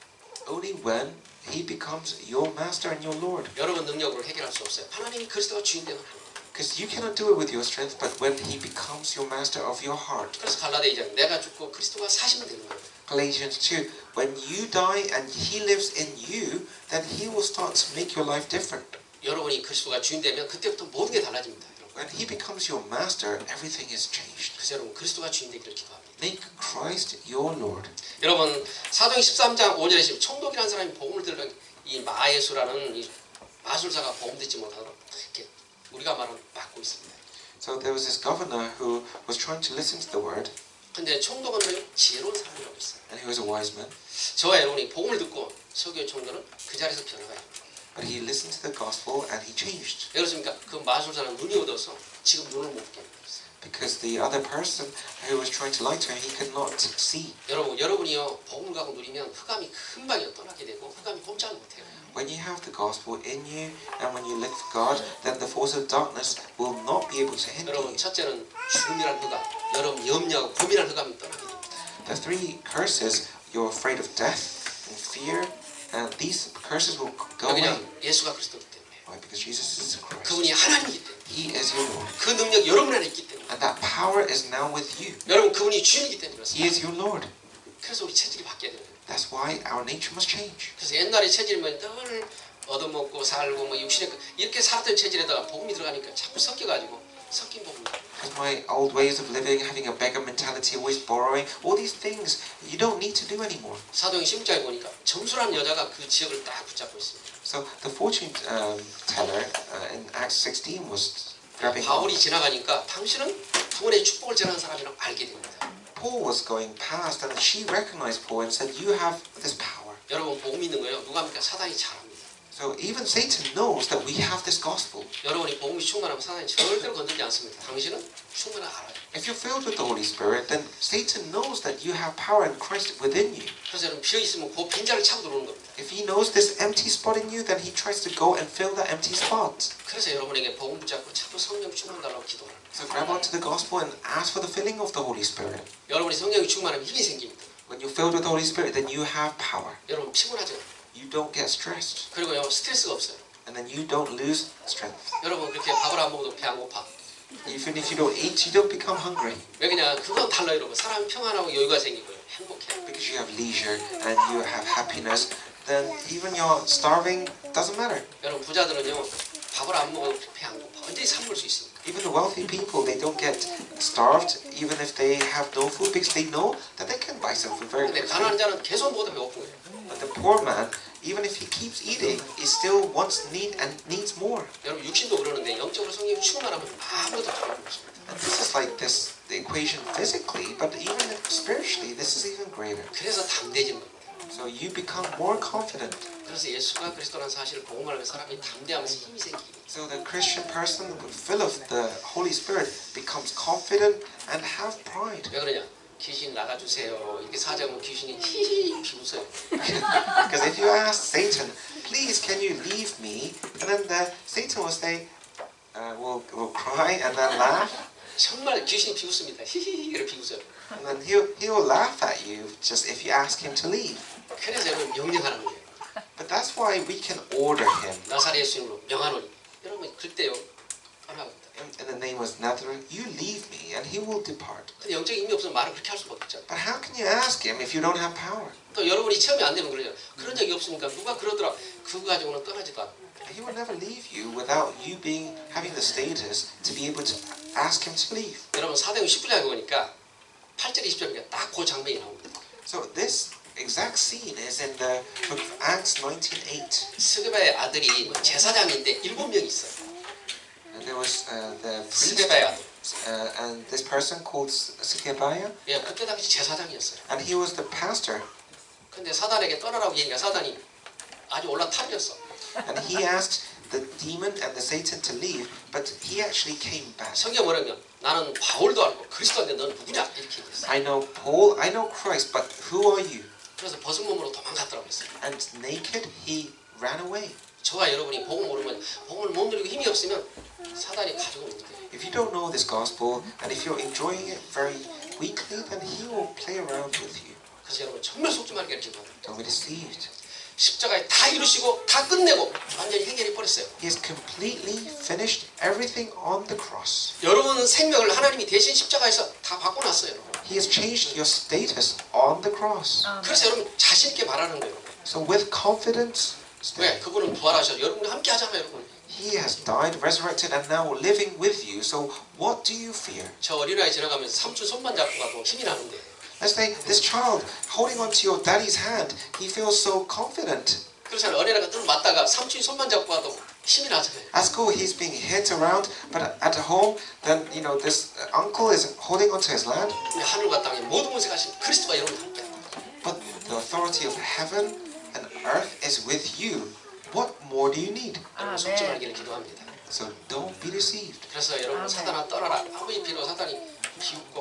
Speaker 2: Only when He becomes your master and your Lord.
Speaker 1: 여러분 능력으로 해결할 수 없어요. 하나님이 그리스도가 주인되면 하는 거예요.
Speaker 2: Because you cannot do it with your strength, but when He becomes your master of your heart.
Speaker 1: 그래서 갈라디아 2장 내가 죽고 그리스도가 사시면 되는 거예요.
Speaker 2: Galatians 2, when you die and He lives in you, then He will start to make your life different.
Speaker 1: 여러분이 그리스도가 주인되면 그때부터 모든 게 달라집니다. 여러분.
Speaker 2: When He becomes your master, everything is changed.
Speaker 1: 그래서 여러분 그리스도가 주인되기를 기도합니다.
Speaker 2: Make Christ your Lord.
Speaker 1: 여러분 사도행 13장 5절에 지금 총독이라는 사람이 복음을 들으면 이 마예수라는 이 마술사가 복음 듣지 못하도록 이렇게 우리가 말은 막고 있습니다.
Speaker 2: So there was this governor who was trying to listen to the word,
Speaker 1: 근데 총독은 지혜로운 사람이라고 있어요.
Speaker 2: and he was a wise man.
Speaker 1: 저와 여러분이 복음을 듣고 서기의 총독은 그 자리에서 변화가요.
Speaker 2: But he listened to the gospel and he changed.
Speaker 1: 왜 그렇습니까? 그 마술사는 눈이 어두워서 지금 눈을 못 뜨게 했어요.
Speaker 2: Because the other person who was trying to lie to him, he could not see.
Speaker 1: 여러분이요 복음을 갖고 누리면 흑암이 금방에 떠나게 되고 흑암이 꼼짝을 못해요.
Speaker 2: When you have the gospel in you and when you live for God, then the force of darkness will not be able to hinder
Speaker 1: 여러분
Speaker 2: you.
Speaker 1: 첫째는 죽음이란 흑암, 여러분 염려하고 고민한 흑암이 떠나게 됩니다.
Speaker 2: The three curses, you're afraid of death and fear, and these curses will go away.
Speaker 1: 그냥 예수가 그리스도이기 때문에
Speaker 2: Why? Because Jesus is Christ.
Speaker 1: 그분이 하나님이기 때문에
Speaker 2: He is your Lord.
Speaker 1: 그 능력 여러분 안에 있기 때문에
Speaker 2: And that power is now with you.
Speaker 1: 여러분 그분이 주인이기 때문에
Speaker 2: He is
Speaker 1: 그렇습니다.
Speaker 2: your Lord.
Speaker 1: 그래서 우리 체질이 바뀌어야 되는 거예요.
Speaker 2: That's why our nature must change.
Speaker 1: 그래서 옛날에 체질이면 늘 얻어먹고 살고 뭐 육신에 이렇게 살았던 체질에다가 복음이 들어가니까 자꾸 섞여가지고 섞인 복음.
Speaker 2: Because my old ways of living, having a beggar mentality, always borrowing, all these things you don't need to do anymore.
Speaker 1: 사도행 16장에 보니까 점수라는 여자가 그 지역을 딱 붙잡고 있습니다.
Speaker 2: So the fortune teller in Acts 16 was grabbing
Speaker 1: 바울이 지나가니까 당신은 구원의 축복을 전하는 사람이라고 알게 됩니다.
Speaker 2: Paul was going past and she recognized Paul and said, you have this power.
Speaker 1: 여러분 복음 있는 거예요. 누가 합니까? 사단이 잘합니다.
Speaker 2: So even Satan knows that we have this gospel.
Speaker 1: 여러분이 복음이 충만하면 사단이 절대로 건들지 않습니다. 당신은 충분히 알아요.
Speaker 2: If you're filled with the Holy Spirit, then Satan knows that you have power in Christ within you.
Speaker 1: 그래서 여러분 비어 있으면 그 빈자를 차고 들어오는 겁니다.
Speaker 2: If he knows this empty spot in you, then he tries to go and fill that empty spot.
Speaker 1: 그래서 여러분에게 복음 붙잡고 자꾸 성령 충만 달라고 기도를 합니다.
Speaker 2: So grab onto the gospel and ask for the filling of the Holy Spirit.
Speaker 1: 여러분이 성령이 충만하면 힘이 생깁니다.
Speaker 2: When you're filled with the Holy Spirit, then you have power.
Speaker 1: 여러분 피곤하죠?
Speaker 2: You don't get stressed.
Speaker 1: 그리고요 스트레스가 없어요.
Speaker 2: And then you don't lose strength.
Speaker 1: 여러분 그렇게 밥을 안 먹어도 배 안 고파.
Speaker 2: Even if you don't eat, you don't become hungry.
Speaker 1: 왜 그냥 그건 달라요 여러분. 사람이 평안하고 여유가 생기고요. 행복해요.
Speaker 2: Because you have leisure and you have happiness, then even your starving doesn't matter.
Speaker 1: 여러분 부자들은요 밥을 안 먹어도 배 안 고파. 언제든지 사 먹을 수 있습니까?
Speaker 2: Even the wealthy people, they don't get starved even if they have no food because they know that they can buy some food very
Speaker 1: 근데
Speaker 2: quickly.
Speaker 1: 가난한 자는 계속 먹어도 배고픈 거예요.
Speaker 2: But the poor man, even if he keeps eating, he still wants needs more.
Speaker 1: 여러분 육신도 그러는데 영적으로 성령이 충만하면 아무것도 필요 없습니다.
Speaker 2: And this is like this the equation physically, but even spiritually, this is even greater.
Speaker 1: 그래서 담대해지는 겁니다.
Speaker 2: So you become more confident.
Speaker 1: 그래서 예수가 그리스도라는 사실을 복음하는 사람이 담대하면서 힘이 생기기.
Speaker 2: So the Christian person, full of the Holy Spirit, becomes confident and have pride.
Speaker 1: 왜 그러냐? 귀신 나가주세요. 이렇게 사자면 귀신이 히히 비웃어요.
Speaker 2: Because if you ask Satan, please can you leave me? And then Satan will say, will cry and then laugh.
Speaker 1: 정말 귀신이 비웃습니다. 히히히 이렇게 비웃어요.
Speaker 2: And then he'll laugh at you just if you ask him to leave.
Speaker 1: 그래서 여러분 명령하는 거예요.
Speaker 2: But that's why we can order him.
Speaker 1: 나사렛 예수님으로 명하노니. 여러분 그때요 떠나갑니다.
Speaker 2: In the name of Nazareth, you leave me, and he will depart.
Speaker 1: 근데 영적인 힘이 없으면 말을 그렇게 할 수가 없죠.
Speaker 2: But how can you ask him if you don't have power?
Speaker 1: 또 여러분이 체험이 안 되면 그러죠. 그런 적이 없으니까 누가 그러더라. 그거 가지고는 떠나지도 않고.
Speaker 2: He will never leave you without you having the status to be able to ask him to leave.
Speaker 1: 여러분 사도행 19장에 보니까 8절 20절이니까 딱 그 장면이 나옵니다.
Speaker 2: So this exact scene is in the book of Acts 19:8.
Speaker 1: 스게바의 아들이 제사장인데 7명 있어요.
Speaker 2: And there was the priest
Speaker 1: 스게바의 아들.
Speaker 2: and this person called Scevia,
Speaker 1: 예, 그때 당시 제사장이었어요.
Speaker 2: and he was the pastor.
Speaker 1: 근데 사단에게 떠나라고 얘기하니까 사단이 아주 올라타버렸어.
Speaker 2: And he asked the demon and the Satan to leave, but he actually came back.
Speaker 1: 성경 뭐라면 나는 바울도 알고 그리스도인데 너는 누구냐 이렇게 얘기했어요.
Speaker 2: I know Paul, I know Christ, but who are you?
Speaker 1: 그래서 벗은 몸으로 도망갔더라고 했어요.
Speaker 2: And naked he ran away.
Speaker 1: 저와 여러분이 복음 모르면 복음을 못 누리고 힘이 없으면 사단이 가지고 오는 거예요.
Speaker 2: If you don't know this gospel, and if you're enjoying it very weakly, then he will play around with you.
Speaker 1: 그래서 여러분 정말 속지 말게 기도합니다.
Speaker 2: Don't be deceived.
Speaker 1: 십자가에 다 이루시고 다 끝내고 완전히 해결해 버렸어요.
Speaker 2: He has completely finished everything on the cross.
Speaker 1: 여러분 생명을 하나님이 대신 십자가에서 다 바꿔놨어요. 여러분.
Speaker 2: He has changed your status on the cross.
Speaker 1: 그래서 여러분 자신 있게 말하는 거예요.
Speaker 2: So with confidence,
Speaker 1: 왜? 그분은 부활하셔서 여러분이 함께 하잖아요, 여러분.
Speaker 2: he has died, resurrected, and now living with you. So what do you fear?
Speaker 1: 저 어린아이 지나가면서 삼촌 손만 잡고 가도 힘이 나는데
Speaker 2: Let's say this child holding onto your daddy's hand, he feels so confident.
Speaker 1: 그렇잖아요. 어린아이가 늘 맞다가 삼촌이 손만 잡고 가도 힘이 나잖아요.
Speaker 2: At school, he's being hit around, but at home, then this uncle is holding onto his land.
Speaker 1: 근데 하늘과 땅의 모든 것을 가신 그리스도가 여러분 함께 한다.
Speaker 2: But the authority of heaven and earth is with you. What more do you need?
Speaker 1: 여러분 속지 말기를 기도합니다.
Speaker 2: So don't be deceived.
Speaker 1: 그래서 여러분 사단아 떠나라. 아무리 필요 사단이 비웃고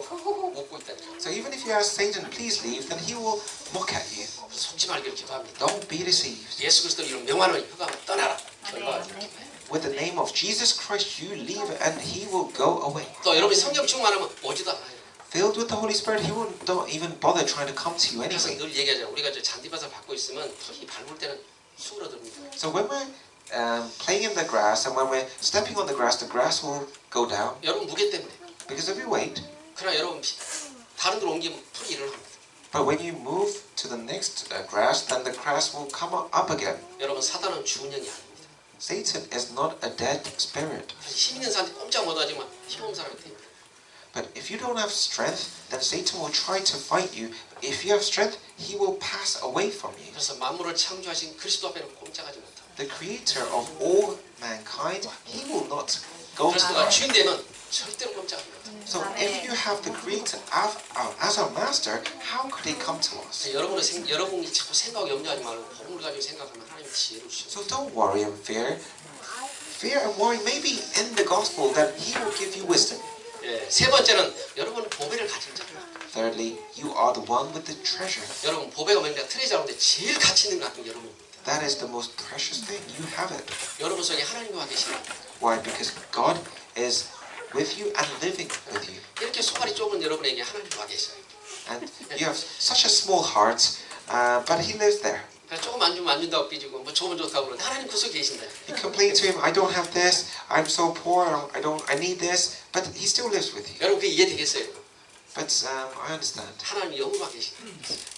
Speaker 1: 웃고 있다니까.
Speaker 2: So even if you ask Satan, please leave, then he will mock at you.
Speaker 1: 속지 말기를 기도합니다.
Speaker 2: Don't be deceived.
Speaker 1: 예수 그리스도 이름 명하는 흑암을 떠나라. 결과가 이렇게.
Speaker 2: With the name of Jesus Christ, you leave, and he will go away.
Speaker 1: 또 여러분이 성령 충만하면 오지도 않아요.
Speaker 2: Filled with the Holy Spirit, he will don't even bother trying to come to you
Speaker 1: 그래서
Speaker 2: anyway.
Speaker 1: 늘 얘기하잖아요. 우리가 저 잔디밭을 밟고 있으면 털이 밟을 때는 수그러듭니다.
Speaker 2: So when we're playing in the grass, and when we're stepping on the grass will go down
Speaker 1: 여러분 무게 때문에.
Speaker 2: because of your weight.
Speaker 1: 그러나 여러분 다른 데로 옮기면 풀이 일어납니다.
Speaker 2: But when you move to the next grass, then the grass will come up again.
Speaker 1: 여러분 사단은 죽은 영이 아닙니다.
Speaker 2: Satan is not a dead spirit.
Speaker 1: 힘 있는 사람한테 꼼짝 못하지만 힘없는 사람한테 됩니다.
Speaker 2: But if you don't have strength, then Satan will try to fight you. If you have strength, he will pass away from you.
Speaker 1: 그래서 만물을 창조하신 그리스도 앞에는 꼼짝하지 못합니다.
Speaker 2: The creator of all mankind, he will not go to
Speaker 1: 그리스도가
Speaker 2: him.
Speaker 1: 주인 되면 절대로 꼼짝하지 못합니다.
Speaker 2: So if you have the creator as our master, how could he come to us?
Speaker 1: 여러분이 자꾸 생각 염려하지 말고 복음을 가지고 생각하면 하나님 지혜를 주셔요.
Speaker 2: So don't worry and fear. Fear and worry may be in the gospel that he will give you wisdom.
Speaker 1: 예, 세 번째는 여러분 보배를 가진 자입니다.
Speaker 2: Thirdly, you are the one with the treasure.
Speaker 1: 여러분 보배가 뭔가 트레저 가운데 제일 가치 있는 것 같은 여러분입니다.
Speaker 2: That is the most precious thing. You have it.
Speaker 1: 여러분 속에 하나님과 계시는
Speaker 2: Why? Because God is with you and living with you.
Speaker 1: 이렇게 소갈이 좁은 여러분에게 하나님과 계셔요.
Speaker 2: And you have such a small heart, but he lives there.
Speaker 1: 그러니까 조금 안 주면 안 준다고 삐지고 뭐 좋으면 좋다고 그러는데 하나님 그 속에 계신다.
Speaker 2: You complain to him, I don't have this, I'm so poor, I need this, but he still lives with you.
Speaker 1: 여러분 그게 이해되겠어요?
Speaker 2: But I understand.
Speaker 1: 하나님 영으로 계시다.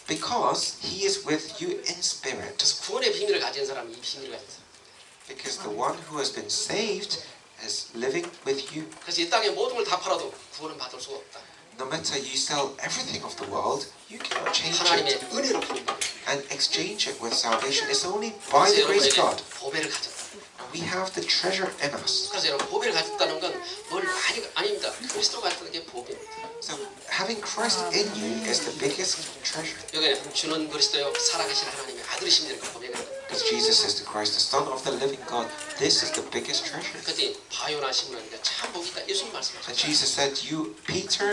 Speaker 2: Because he is with you in spirit.
Speaker 1: 그래서 구원의 비밀을 가진 사람이 이 비밀을 가진 사람.
Speaker 2: Because the one who has been saved is living with you.
Speaker 1: 그래서 이 땅의 모든 걸 다 팔아도 구원은 받을 수가 없다.
Speaker 2: No matter you sell everything of the world, you cannot change
Speaker 1: 하나님의
Speaker 2: it
Speaker 1: 은혜로 부른다.
Speaker 2: and exchange it with salvation. It's only by the grace of God.
Speaker 1: 보배를 가졌다.
Speaker 2: We have the treasure in us.
Speaker 1: 그래서 여러분 보배를 가졌다는 건 뭘 많이 아닙니다. 그리스도가 가졌다는 게 보배입니다.
Speaker 2: So having Christ in you is the biggest treasure.
Speaker 1: 여기 주는 그리스도요 살아계신 하나님의 아들이십니다. 보배가.
Speaker 2: Because Jesus is the Christ, the Son of the living God. This is the biggest treasure.
Speaker 1: 그때 바요나 시므라니까 참 복이 있다. 예수님
Speaker 2: And
Speaker 1: 말씀하셨죠.
Speaker 2: Jesus said, "You, Peter,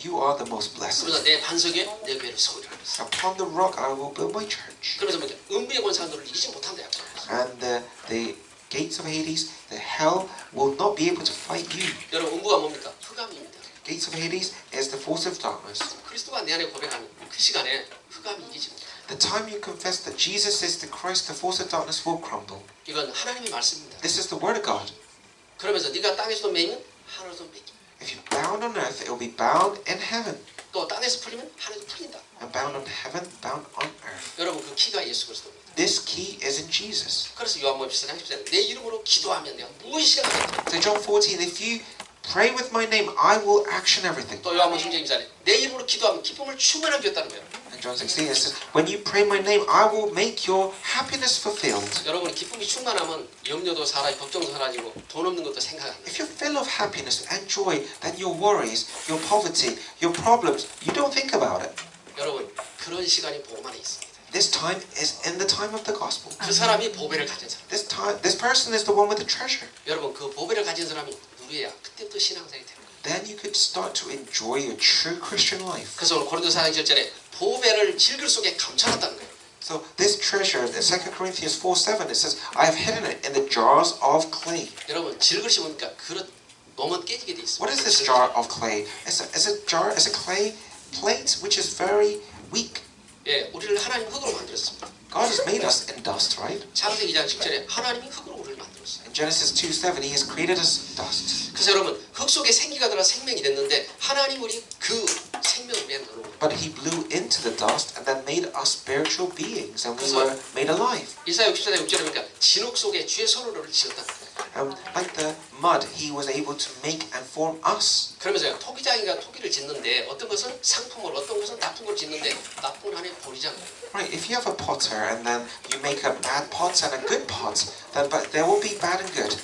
Speaker 2: you are the most blessed.
Speaker 1: 그래서 내 반석에 내 교회를 세우리라 그랬어요.
Speaker 2: Upon the rock I will build my church."
Speaker 1: 그러면서 뭐죠? 음부의 권사들을 이기지 못한다 약속.
Speaker 2: And the gates of Hades, the hell, will not be able to fight you.
Speaker 1: 여러분 음부가 뭡니까? 흑암입니다.
Speaker 2: Gates of Hades is the force of darkness.
Speaker 1: 그리스도가 내 안에 고백하는 그 시간에 흑암이 이기지 못합니다.
Speaker 2: The time you confess that Jesus is the Christ, the force of darkness will crumble.
Speaker 1: 이건 하나님의 말씀입니다.
Speaker 2: This is the word of God.
Speaker 1: 그러면서 네가 땅에서도 매이면 하늘에서도 매기.
Speaker 2: If you bound on earth, it will be bound in heaven.
Speaker 1: 또 땅에서 풀리면 하늘에서 풀린다.
Speaker 2: And bound on heaven, bound on earth.
Speaker 1: 여러분 그 키가 예수 그리스도입니다.
Speaker 2: This key is in Jesus.
Speaker 1: 그래서 요한복음 14장 10절에 내 이름으로 기도하면 내가 무엇이든 하겠다.
Speaker 2: So John 14, if you pray with my name, I will action everything.
Speaker 1: 또 요한복음 16장 24절에 내 이름으로 기도하면 기쁨을 충만하게 주었다는 거예요.
Speaker 2: And John 16, it says, when you pray my name, I will make your happiness fulfilled.
Speaker 1: 여러분 기쁨이 충만하면 염려도 사라지고 걱정도 사라지고 돈 없는 것도 생각 안 나요.
Speaker 2: If you're full of happiness and joy, then your worries, your poverty, your problems, you don't think about it.
Speaker 1: 여러분 그런 시간이 복음 안에 있습니다.
Speaker 2: This time is in the time of the gospel.
Speaker 1: 그 사람이 보배를 가진 사람.
Speaker 2: This person is the one with the treasure.
Speaker 1: 여러분 그 보배를 가진 사람이 누려야 그때부터 신앙생활이 됩니다.
Speaker 2: Then you could start to enjoy your true Christian life.
Speaker 1: 그래서 오늘 고린도 4장 7절에 보배를 질글 속에 감춰놨다는 거예요.
Speaker 2: So this treasure, in 2 Corinthians 4:7, it says, I have hidden it in the jars of clay.
Speaker 1: 여러분 질글이 뭡니까? 그릇 놓으면 깨지게 돼 있습니다.
Speaker 2: What is this jar of clay? It's a clay plate which is very weak.
Speaker 1: 예, 우리를 하나님 흙으로 만들었습니다.
Speaker 2: God has made us in dust, right?
Speaker 1: 창세기 2장 10절에 하나님이 흙으로 우리를 만들었어요.
Speaker 2: In Genesis 2:7, He has created us dust.
Speaker 1: 그래서 여러분 흙 속에 생기가 들어 생명이 됐는데 하나님 우리 그 생명을 위해 넣어놓은 거예요.
Speaker 2: But He blew into the dust and then made us spiritual beings, and we
Speaker 1: 그래서-
Speaker 2: were made alive.
Speaker 1: 이사야 64장 6절에 보니까 진흙 속에 주의 손으로를 지었다.
Speaker 2: like the mud, He was able to make and form us.
Speaker 1: 그러면서요, 토기장이가 토기를 짓는데 어떤 것은 상품을, 어떤 것은 나쁜 걸 짓는데 나쁜 건 하나의 보리장.
Speaker 2: Right, if you have a potter and then you make a bad pot and a good pot, then but there will be bad and good.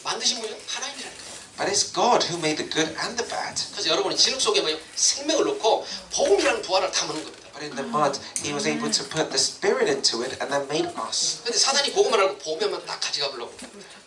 Speaker 1: 만드신 분은 하나님이라니까요.
Speaker 2: But it's God who made the good and the bad.
Speaker 1: 그래서 여러분이 진흙 속에 뭐요? 생명을 넣고 복음이라는 부활을 담는 겁니다.
Speaker 2: But in the mud, He was able to put the Spirit into it and then made us.
Speaker 1: 근데 사단이 그것만 알고 복음만 딱 가져가 보려고.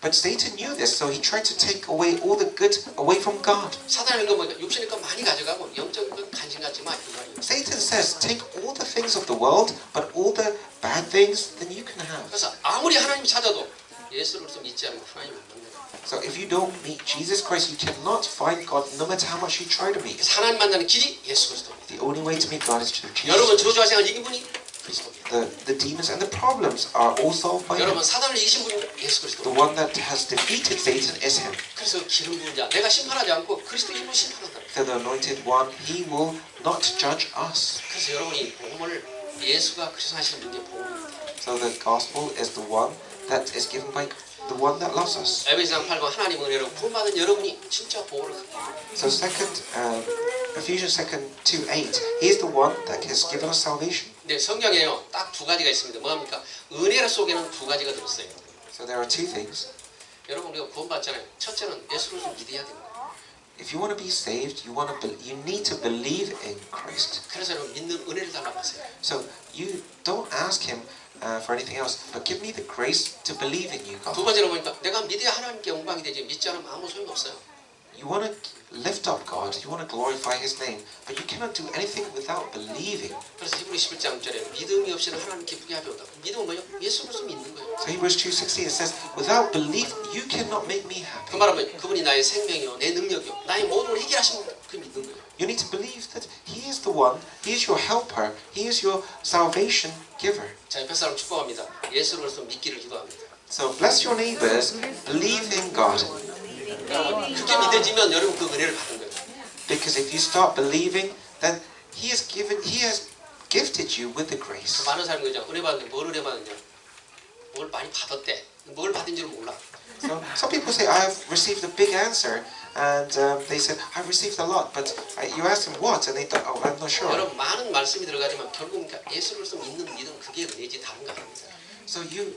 Speaker 2: But Satan knew this, so he tried to take away all the good away from God.
Speaker 1: 사단이 거 뭐니까 육신의 것 많이 가져가고 영적인 건 간신 갖지 마. 이 말이에요.
Speaker 2: Satan says, take all the things of the world, but all the bad things, then you can have.
Speaker 1: 그래서 아무리 하나님 찾아도 예수를 믿지 않으면 하나님 못 만나요.
Speaker 2: So if you don't meet Jesus Christ, you cannot find God no matter how much you try to meet.
Speaker 1: 그래서 하나님 만나는 길이 예수 그리스도입니다.
Speaker 2: The only way to meet God is through Jesus.
Speaker 1: 여러분 저주와 생을 이긴 분이 그리스도입니다.
Speaker 2: The demons and the problems are all solved by Him.
Speaker 1: 여러분 사단을 이기신 분이 예수
Speaker 2: The
Speaker 1: 그리스도.
Speaker 2: one that has defeated Satan is Him.
Speaker 1: 그래서 기름 부은 자 내가 심판하지 않고 그리스도 이름으로 심판한다.
Speaker 2: So the anointed one, He will not judge us.
Speaker 1: 그래서 여러분이 복음을 예수가 그리스도 하시는 분이 복음입니다.
Speaker 2: So the gospel is the one that is given by the one that loves us.
Speaker 1: 에베소서 8번 하나님 은혜로 구원받은 여러분이 진짜 복음을 갖고
Speaker 2: So Ephesians 2:8, He is the one that has given us salvation.
Speaker 1: 근데 성경에요 딱 두 가지가 있습니다. 뭐합니까? 은혜 속에는 두 가지가 들었어요.
Speaker 2: So there are two things.
Speaker 1: 여러분 우리가 구원받잖아요. 첫째는 예수를 좀 믿어야 됩니다.
Speaker 2: If you want to be saved, you need to believe in Christ.
Speaker 1: 그래서 여러분 믿는 은혜를 달라고 하세요.
Speaker 2: So you don't ask Him for anything else, but give me the grace to believe in you,
Speaker 1: 두
Speaker 2: God.
Speaker 1: 번째로 보니까 내가 믿어야 하나님께 영광이 되지 믿지 않으면 아무 소용이 없어요.
Speaker 2: You want to lift up God, you want to glorify His name, but you cannot do anything without believing.
Speaker 1: 그래서 히브리 11장 6절에 믿음이 없이는 하나님 기쁘게 하지 못하고 믿음은 뭐예요? 예수 그리스도 믿는 거예요.
Speaker 2: So Hebrews 2:16 it says, without belief, you cannot make me
Speaker 1: 그
Speaker 2: happy.
Speaker 1: 말은 그분이 나의 생명이요, 내 능력이요, 나의 모든 걸 해결하시는 그 믿는 거예요.
Speaker 2: You need to believe that He is the one, He is your helper, He is your salvation giver.
Speaker 1: 자, 옆에 사람 축복합니다. 예수 그리스도 믿기를 기도합니다.
Speaker 2: So bless your neighbors, believe in God.
Speaker 1: 여러분 그렇게 믿어지면 여러분 그 은혜를 받은 거예요.
Speaker 2: Because if you start believing, then He has gifted you with the grace.
Speaker 1: 많은 사람이 그죠? 은혜 받는데 뭘 은혜 받느냐? 뭘 많이 받았대. 뭘 받은지를 몰라.
Speaker 2: So some people say, I have received a big answer, and they said, I've received a lot, but you asked them what, and they thought, oh, I'm not sure.
Speaker 1: 여러분 많은 말씀이 들어가지만 결국 예수 그리스도 믿는 믿음 그게 은혜지 다른 거 아닙니다.
Speaker 2: So you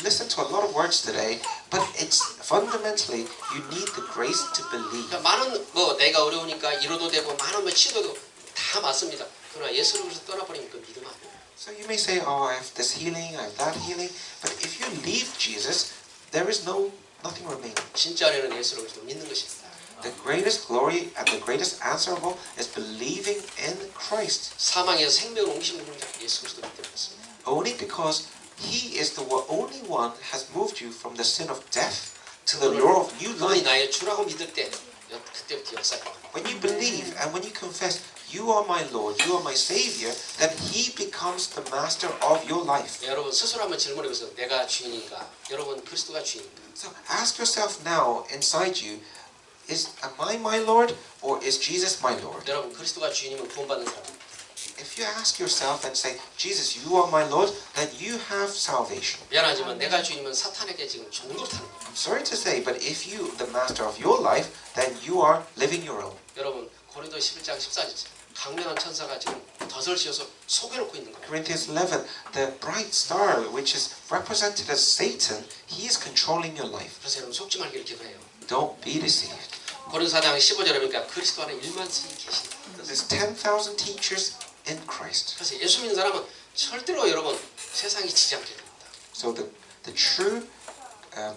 Speaker 2: listened to a lot of words today, but it's fundamentally you need the grace to believe.
Speaker 1: 그러니까 많은 뭐 내가 어려우니까 이뤄도 되고 많은 뭐 치료도 다 맞습니다. 그러나 예수 그리스도 떠나버리면 그 믿음 아니에요.
Speaker 2: So you may say, oh, I have this healing, I have that healing, but if you leave Jesus, there is nothing remaining.
Speaker 1: 진짜 은혜는 예수 그리스도 믿는 것입니다.
Speaker 2: The greatest glory and the greatest answer of all is believing in Christ.
Speaker 1: 사망에서 생명을 옮기신 분은 예수 그리스도 믿는 것입니다.
Speaker 2: Only because He is the only one has moved you from the sin of death to the law of new
Speaker 1: 그분이
Speaker 2: life.
Speaker 1: 나의 주라고 믿을 때 그때부터 역사가
Speaker 2: When you believe and when you confess, you are my Lord, you are my Savior, then He becomes the master of your life.
Speaker 1: 여러분 스스로 한번 질문해보세요. 내가 주인인가? 여러분 그리스도가 주인인가?
Speaker 2: So ask yourself now inside you, am I my Lord or is Jesus my Lord?
Speaker 1: 여러분 그리스도가 주인이면 구원받는 사람.
Speaker 2: If you ask yourself and say, Jesus, you are my Lord, then you have salvation.
Speaker 1: 미안하지만 내가 주인이면 사탄에게 지금 종노릇 하는 거예요.
Speaker 2: I'm sorry to say, but if you, the master of your life, then you are living your own.
Speaker 1: 여러분 고린도 11장 14절 강렬한 천사가 지금 덫을 씌워서 속여놓고 있는 거예요.
Speaker 2: Corinthians 11, the bright star, which is represented as Satan, he is controlling your life.
Speaker 1: 그래서 여러분 속지 말기를 기도해요.
Speaker 2: Don't be deceived.
Speaker 1: 고린도 4장 15절에 보니까 그리스도 안에 1만 스님이 계신다.
Speaker 2: There's 10,000 teachers in Christ.
Speaker 1: 그래서 예수 믿는 사람은 절대로 여러분 세상이 지지 않게 됩니다.
Speaker 2: So the true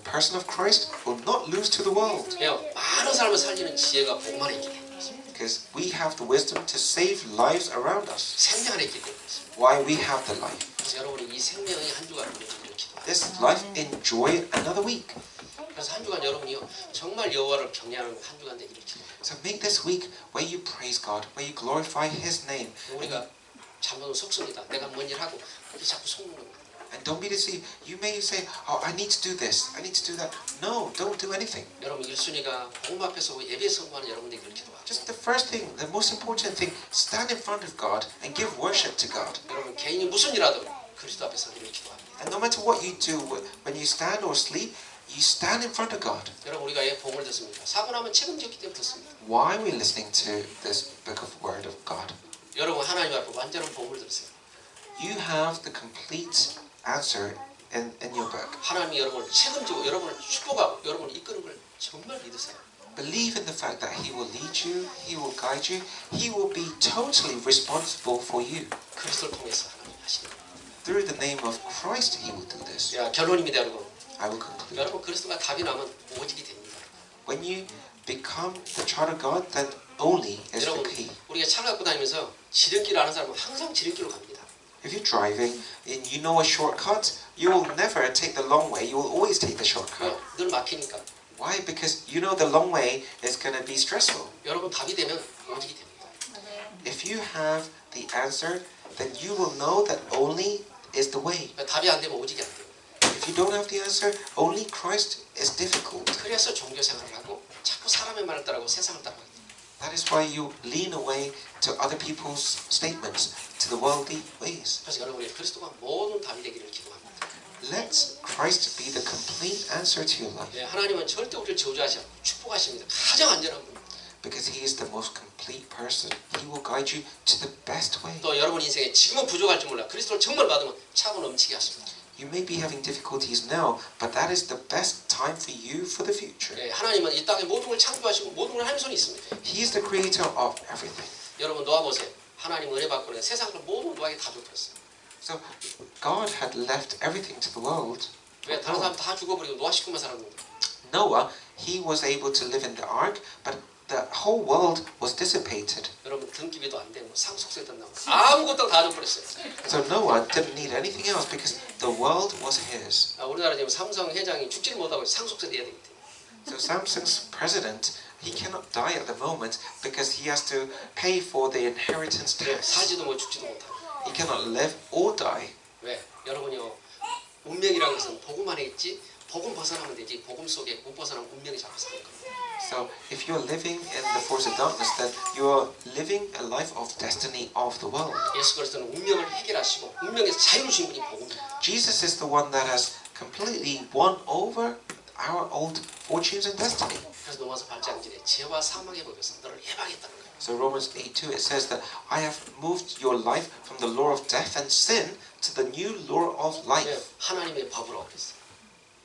Speaker 2: person of Christ will not lose to the world.
Speaker 1: 왜요? 많은 사람을 살리는 지혜가 복음 안에 있기 때문에
Speaker 2: Because we have the wisdom to save lives around us.
Speaker 1: 생명 안에 있기 때문에
Speaker 2: Why we have the life.
Speaker 1: 그래서 여러분이 이 생명의 한 주간 이루어지기를 기도합니다.
Speaker 2: This life enjoy another week.
Speaker 1: 그래서 한 주간 여러분이요 정말 여호와를 경외하는 한 주간 되기를 기도합니다.
Speaker 2: So make this week where you praise God, where you glorify His name.
Speaker 1: 우리가 잘못은 속습니다. 내가 뭔 일 하고 그게 자꾸 속는 겁니다.
Speaker 2: And don't be deceived. You may say, oh, I need to do this, I need to do that. No, don't do anything.
Speaker 1: 여러분 1순위가 복음 앞에서 예배 선포하는 여러분 되기를 기도합니다.
Speaker 2: Just the first thing, the most important thing, stand in front of God and give worship to God.
Speaker 1: 여러분 개인이 무슨 일하든 그리스도 앞에 서기를 기도합니다.
Speaker 2: And no matter what you do, when you stand or sleep, you stand in front of God.
Speaker 1: 여러분 우리가 왜 복음을 듣습니까? 사고 나면 책임졌기 때문에 듣습니다.
Speaker 2: Why are we listening to this book of Word of God?
Speaker 1: 여러분 하나님 앞에 완전한 복음을 들으세요.
Speaker 2: You have the complete answer in your book.
Speaker 1: 하나님이 여러분을 책임지고 여러분을 축복하고 여러분을 이끄는 걸 정말 믿으세요.
Speaker 2: Believe in the fact that He will lead you, He will guide you, He will be totally responsible for you.
Speaker 1: 그리스도를 통해서 하나님 하시는 거예요.
Speaker 2: Through the name of Christ, He will do this.
Speaker 1: 야, 결론입니다, 여러분.
Speaker 2: I will conclude.
Speaker 1: 여러분 그리스도가 답이 나면 오직이 됩니다.
Speaker 2: When you become the child of God, then only is the
Speaker 1: 여러분
Speaker 2: key.
Speaker 1: 우리가 차를 갖고 다니면서 지름길 아는 사람은 항상 지름길로 갑니다.
Speaker 2: If you're driving and you know a shortcut, you will never take the long way. You will always take the shortcut.
Speaker 1: 늘 막히니까.
Speaker 2: Why? Because you know the long way is going to be stressful.
Speaker 1: 여러분 답이 되면 오직이 됩니다.
Speaker 2: If you have the answer, then you will know that only is the way.
Speaker 1: 답이 안 되면 오직이 안 돼요.
Speaker 2: If you don't have the answer, only Christ is difficult.
Speaker 1: 그래서 종교 생활을 하고 자꾸 사람의 말을 따라고 세상을 따라가요.
Speaker 2: That is why you lean away to other people's statements, to the worldly ways.
Speaker 1: 그래서 여러분이 그리스도가 모든 답이 되기를 기도합니다.
Speaker 2: Let Christ be the complete answer to your life.
Speaker 1: 예, 하나님은 절대 우리를 저주하시고 축복하십니다. 가장 안전한 분.
Speaker 2: Because He is the most complete person. He will guide you to the best way.
Speaker 1: 또 여러분 인생에 지금은 부족할지 몰라. 그리스도를 정말 받으면 차고 넘치게 하십니다.
Speaker 2: You may be having difficulties now, but that is the best time for you for the future.
Speaker 1: 예, 하나님은 이 땅에 모든 걸 창조하시고 모든 걸 하는 손이 있습니다.
Speaker 2: He is the creator of everything.
Speaker 1: 여러분 놓아보세요. 하나님 은혜 받고는 세상을 모든 노아에게 다 줘버렸어요.
Speaker 2: So God had left everything to the world.
Speaker 1: 왜 다른 사람 다 죽어버리고 노아 식구만 살았는데.
Speaker 2: Noah, he was able to live in the ark, but the whole world was dissipated.
Speaker 1: 여러분 등기비도 안 되고 상속세도 안 나고 아무것도 다 줘버렸어요.
Speaker 2: So Noah didn't need anything else because the world was his.
Speaker 1: 우리나라 지금 삼성 회장이 죽지를 못하고 상속세 내야 되기 때문에.
Speaker 2: So Samsung's president, he cannot die at the moment because he has to pay for the inheritance tax.
Speaker 1: 살지도 못 죽지도 못하고.
Speaker 2: He cannot live or die.
Speaker 1: 왜? 여러분이요. 운명이라는 것은 복음 안에 있지 복음 벗어나면 되지 복음 속에 못 벗어나면 운명이 잡아서 사는 겁니다.
Speaker 2: So if you're living in the force of darkness, then you are living a life of destiny of the world.
Speaker 1: 예수 그리스도는 운명을 해결하시고 운명에서 자유를 주신 분이 복음입니다.
Speaker 2: Jesus is the one that has completely won over our old fortunes and destiny.
Speaker 1: 그래서 로마서 8장절에 죄와 사망의 법에서 너를 해방했다는 거예요.
Speaker 2: So Romans 8:2 it says that I have moved your life from the law of death and sin to the new law of life.
Speaker 1: 하나님의 법으로 그랬어요.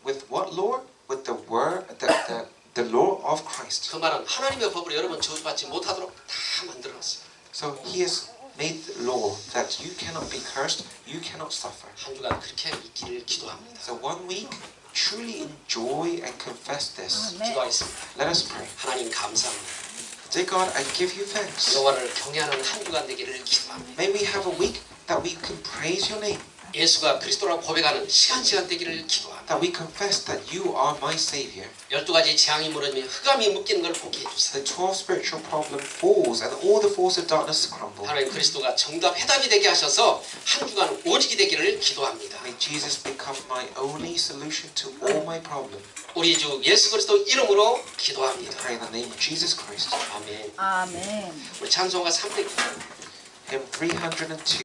Speaker 2: With what law? With the word, the law of Christ.
Speaker 1: 그 말은 하나님의 법으로 여러분 저주받지 못하도록 다 만들어놨어요.
Speaker 2: So He has made the law that you cannot be cursed, you cannot suffer.
Speaker 1: 한 주간 그렇게 있기를 기도합니다.
Speaker 2: So 1 week, truly enjoy and confess this.
Speaker 1: 기도하겠습니다.
Speaker 2: Let us pray.
Speaker 1: 하나님 감사합니다.
Speaker 2: Dear God, I give you thanks.
Speaker 1: 여호와를 경외하는 한 주간 되기를 기도합니다.
Speaker 2: May we have a week that we can praise your name.
Speaker 1: 예수가 그리스도라고 고백하는 시간 되기를 기도합니다.
Speaker 2: That we confess that you are my Savior.
Speaker 1: 12가지 재앙이 무너지며 흑암이 묶이는 걸 보게 해주세요.
Speaker 2: The 12 spiritual problem falls and all the force of darkness crumble.
Speaker 1: 하나님 그리스도가 정답 해답이 되게 하셔서 한 주간 오직이 되기를 기도합니다.
Speaker 2: May Jesus become my only solution to all my problems.
Speaker 1: 우리 주 예수 그리스도 이름으로 기도합니다.
Speaker 2: I pray in the name of Jesus Christ.
Speaker 1: 아멘.
Speaker 3: 아멘.
Speaker 1: 우리 찬송가 300.
Speaker 2: Hymn 302.